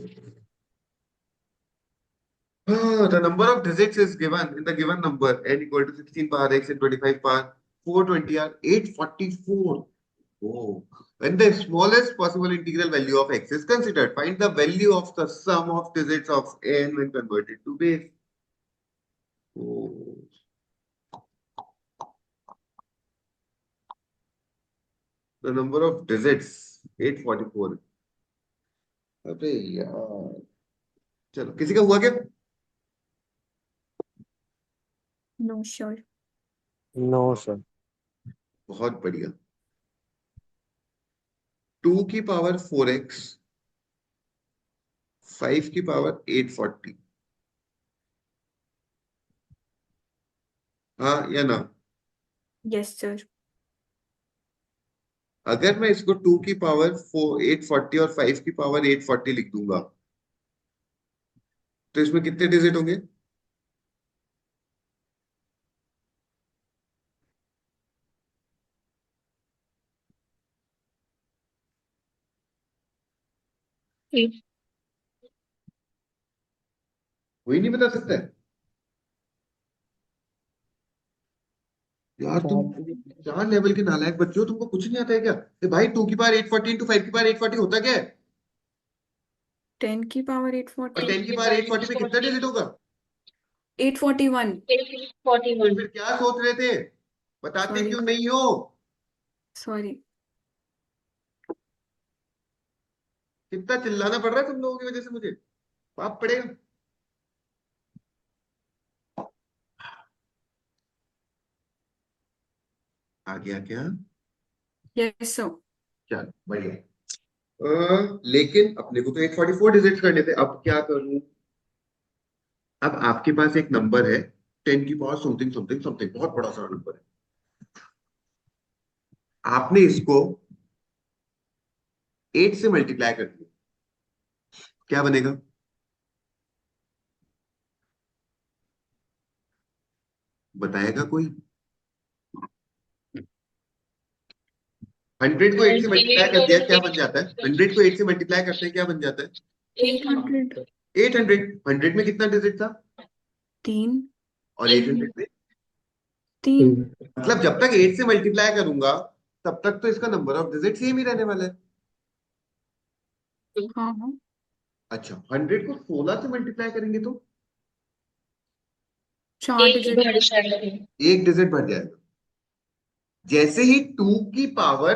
S1: The number of digits is given in the given number n equal to 16 power x and 25 power 420 are 844. Oh. When the smallest possible integral value of x is considered, find the value of the sum of digits of n when converted to base. Oh. The number of digits 844. अबे यार, चलो किसी का हुआ क्या?
S3: No, sure.
S2: No sir.
S1: बहुत बढ़िया। 2 की पावर 4x, 5 की पावर 840, हाँ या ना?
S3: Yes, sir.
S1: अगर मैं इसको 2 की पावर 840 और 5 की पावर 840 लिख दूंगा, तो इसमें कितने डिजिट होंगे? वही नहीं बता सकता है यार, तुम 4 लेवल के नालायक बच्चे हो, तुमको कुछ नहीं आता है क्या? भाई 2 की पावर 840 इंटू 5 की पावर 840 होता क्या है?
S3: 10 की पावर
S1: और
S3: 840,
S1: 10 की पावर 840 में कितना डिजिट होगा?
S3: 841.
S1: तो फिर क्या सोच रहे थे, बताते
S3: Sorry.
S1: क्यों नहीं हो?
S3: सॉरी।
S1: कितना चिल्लाना पड़ रहा है तुम लोगों की वजह से मुझे, पाप पड़ेगा। आ गया क्या?
S3: Yes sir.
S1: चल बढ़िया। लेकिन अपने को तो 844 डिजिट करने थे, अब क्या करूं? अब आपके पास एक नंबर है 10 की पावर समथिंग समथिंग समथिंग, बहुत बड़ा सा नंबर है। आपने इसको 8 से मल्टीप्लाई कर दिया, क्या बनेगा? बताएगा कोई? 100 को 8 से मल्टीप्लाई कर दिया, क्या बन जाता है? 100 को 8 से मल्टीप्लाई करते हैं, क्या बन जाता है?
S3: 800।
S1: 800। 100 में कितना डिजिट था?
S3: 3।
S1: और 800 में?
S3: 3।
S1: मतलब जब तक 8 से मल्टीप्लाई करूंगा तब तक तो इसका नंबर ऑफ डिजिट सेम ही रहने वाला है।
S3: हाँ हाँ।
S1: अच्छा, 100 को 16 से मल्टीप्लाई करेंगे तो
S3: 4 डिजिट।
S1: एक डिजिट बढ़ जाएगा। जैसे ही 2 की पावर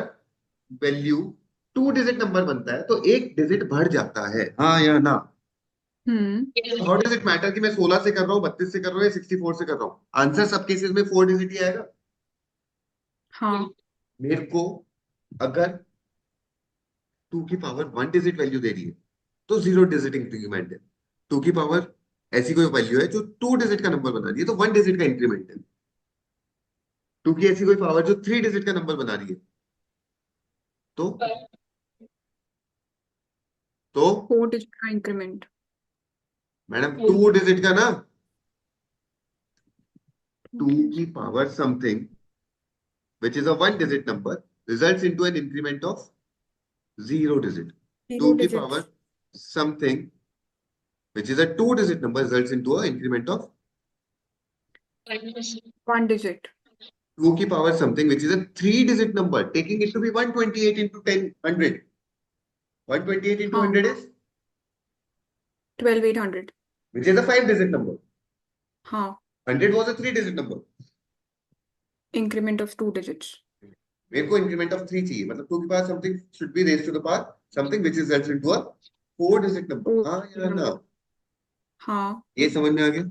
S1: वैल्यू 2 डिजिट नंबर बनता है तो एक डिजिट बढ़ जाता है, हाँ या ना? हाउ डज इट मैटर कि मैं 16 से कर रहा हूँ, 32 से कर रहा हूँ या 64 से कर रहा हूँ? आंसर सब केसेस में 4 डिजिट ही आएगा।
S3: हाँ।
S1: मेरे को अगर 2 की पावर 1 डिजिट वैल्यू दे रही है तो 0 डिजिट इंक्रीमेंट है। 2 की पावर ऐसी कोई वैल्यू है जो 2 डिजिट का नंबर बना रही है तो 1 डिजिट का इंक्रीमेंट है। 2 की ऐसी कोई पावर जो 3 डिजिट का नंबर बना रही है तो
S3: 4 डिजिट का इंक्रीमेंट।
S1: मैडम 2 डिजिट का ना, 2 की power something which is a 1 digit number results into an increment of 0 digit. 2
S3: 0
S1: की
S3: digit.
S1: Power something which is a 2 digit number results into an increment of
S3: 1 digit.
S1: 2 की power something which is a 3 digit number taking it to be 128 into 10 100. 128 into
S3: हाँ
S1: 100 is
S3: 12800।
S1: which is a 5 digit number.
S3: हाँ।
S1: 100 was a 3 digit number.
S3: Increment of 2 digits.
S1: मेरे को increment of 3 चाहिए, मतलब 2 की power something should be raised to the power something which results into a 4 digit number, हाँ या ना?
S3: हाँ
S1: ये समझ में आ गया?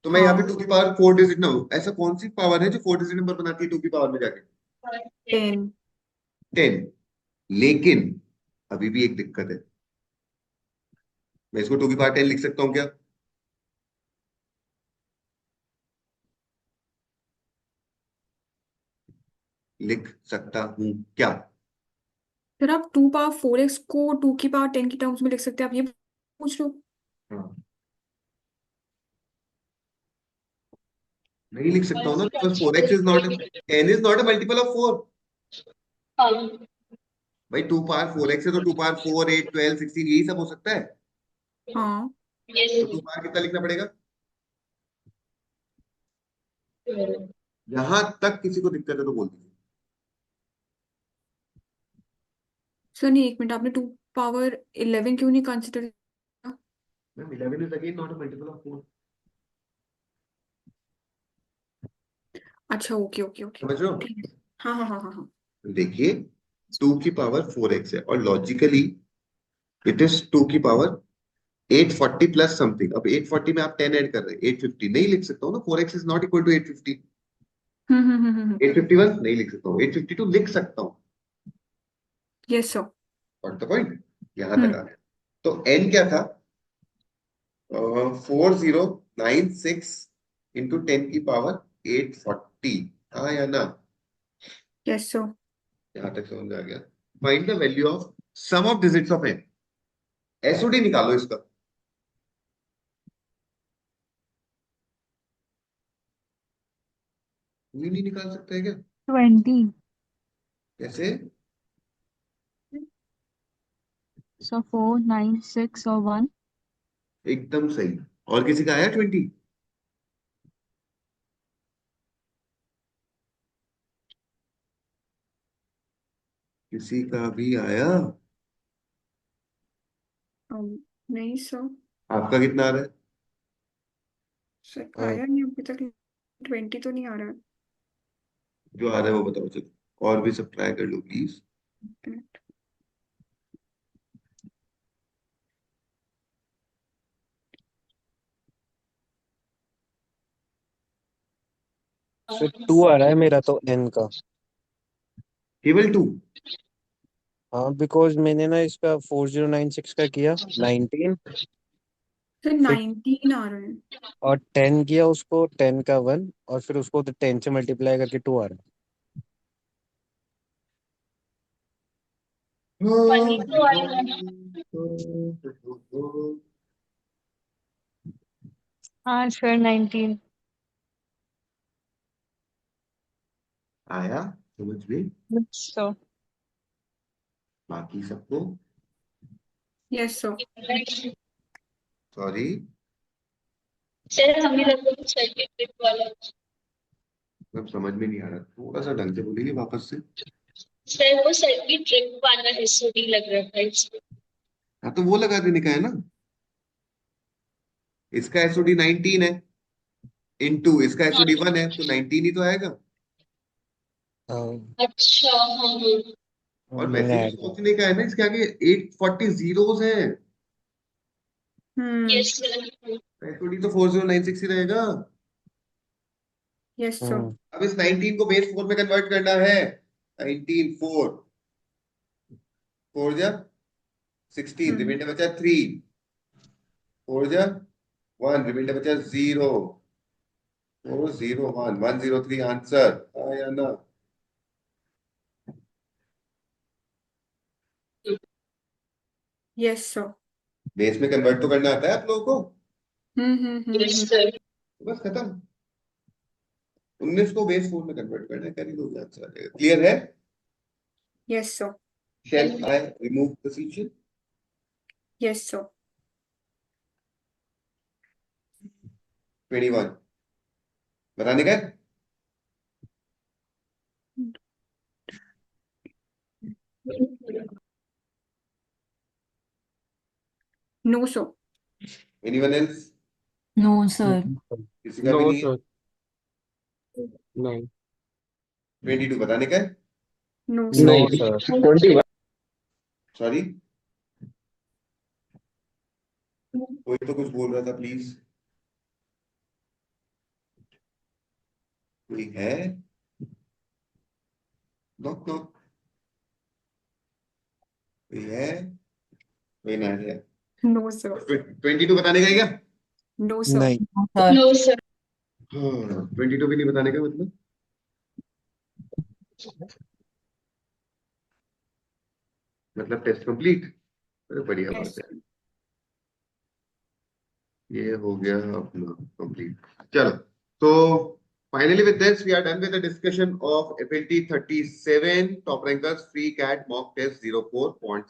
S1: तो मैं यहाँ पे
S3: हाँ।
S1: 2 की पावर 4 डिजिट ना हो, ऐसा कौन सी पावर है जो 4 डिजिट नंबर बनाती है 2 की पावर में जाके?
S3: 10।
S1: 10। लेकिन अभी भी एक दिक्कत है, मैं इसको 2 की पावर 10 लिख सकता हूँ क्या? लिख सकता हूँ क्या?
S3: फिर आप 2 पावर 4x को 2 की पावर 10 की टर्म्स में लिख सकते हैं, आप ये पूछ लो।
S1: हाँ, नहीं लिख सकता हूँ ना, because 4x is not 10 is not a multiple of 4। भाई 2 पावर 4x है तो 2 पावर 4 8 12 16 यही सब हो सकता है।
S3: हाँ।
S1: तो 2 पावर कितना लिखना पड़ेगा? यहां तक किसी को दिक्कत है तो बोल दीजिए।
S3: सर नहीं, एक मिनट, आपने 2 पावर 11 क्यों नहीं consider?
S1: Ma'am 11 is again not a multiple of 4।
S3: अच्छा ओके ओके ओके।
S1: समझ रहे हो?
S3: ठीक है। हाँ हाँ हाँ हाँ हाँ।
S1: देखिए 2 की पावर 4x है और लॉजिकली इट इज 2 की पावर 840 प्लस समथिंग। अब 840 में आप 10 ऐड कर रहे हैं, 850 नहीं लिख सकता हूँ ना, 4x is not equal to 850।
S3: हम्म।
S1: 851 नहीं लिख सकता हूँ, 852 लिख सकता हूँ।
S3: Yes sir.
S1: What the point? यहां तक
S3: हम्म।
S1: आ गया। तो n क्या था? 4096 इंटू 10 की पावर 840, हाँ या ना?
S3: Yes sir.
S1: यहां तक समझ में आ गया? Find the value of sum of digits of n। SOD निकालो इसका। कोई नहीं निकाल सकता है क्या?
S4: 20।
S1: कैसे?
S4: So 4 9 6 और 1।
S1: एकदम सही। और किसी का आया 20? किसी का भी आया?
S3: नहीं सर।
S1: आपका कितना आ रहा है?
S3: सर आया नहीं अभी तक। 20 तो नहीं आ रहा है।
S1: जो आ रहा है वो बताओ चलो। और भी सब ट्राई कर लो प्लीज।
S2: सर 2 आ रहा है मेरा तो n का।
S1: केवल 2?
S2: हाँ बिकॉज मैंने ना इसका 4096 का किया 19,
S3: फिर 19 आ रहे हैं।
S2: और 10 किया उसको 10 का 1, और फिर उसको 10 से मल्टीप्लाई करके 2 आ रहा है।
S4: हाँ सर 19।
S1: आया समझ में?
S4: सो
S1: बाकी सबको
S3: यस सर।
S1: सॉरी,
S5: सर हमें लगता है सर्किट वाला।
S1: अब समझ में नहीं आ रहा, थोड़ा सा ढंग से बोलेंगे वापस से?
S5: सर वो सर्किट ट्रिक वाला एसओडी लग रहा था इसमें।
S1: हाँ तो वो लगा देने का है ना। इसका एसओडी 19 है, इनटू इसका एसओडी 1 है, तो 19 ही तो आएगा।
S2: हाँ
S5: अच्छा हाँ हाँ।
S1: और
S2: मैंने
S1: वैसे भी
S2: ऐड कर।
S1: सोचने का है ना, इसके आगे 840 जीरोस हैं,
S5: यस सर।
S1: एसओडी तो 4096 ही रहेगा।
S3: Yes sir.
S1: अब इस 19 को बेस 4 में कन्वर्ट करना है। 19 4 4 जा 16, रिमाइंडर बचा 3, 4 जा 1, रिमाइंडर बचा 0, 4 0 1 103 आंसर आया ना।
S3: Yes sir.
S1: बेस में कन्वर्ट तो करना आता है आप लोगों को?
S5: Yes sir.
S1: बस खत्म। 19 को बेस 4 में कन्वर्ट करना है, करी लोगे आंसर आ जाएगा। क्लियर है?
S3: Yes sir.
S1: Shall I remove the solution?
S3: Yes sir.
S1: 21 बताने का है?
S3: No sir.
S1: Anyone else?
S7: No sir.
S1: किसी का भी
S6: नो
S1: नहीं है?
S6: सर नहीं
S1: 22 बताने का है?
S3: No
S2: no
S3: sir.
S2: Sir.
S1: Sorry, कोई तो कुछ बोल रहा था प्लीज। कोई है? Knock knock. कोई है? कोई ना है?
S3: No sir.
S1: 22 बताने का है क्या?
S3: No sir.
S2: नहीं।
S7: Sir
S5: no sir.
S1: हाँ 22 भी नहीं बताने का मतलब? मतलब टेस्ट कंप्लीट? अरे बढ़िया बात
S3: यस।
S1: है, ये हो गया अपना कंप्लीट। चलो, तो finally with this we are done with the discussion of FLT 37 top rankers free cat mock test 04.6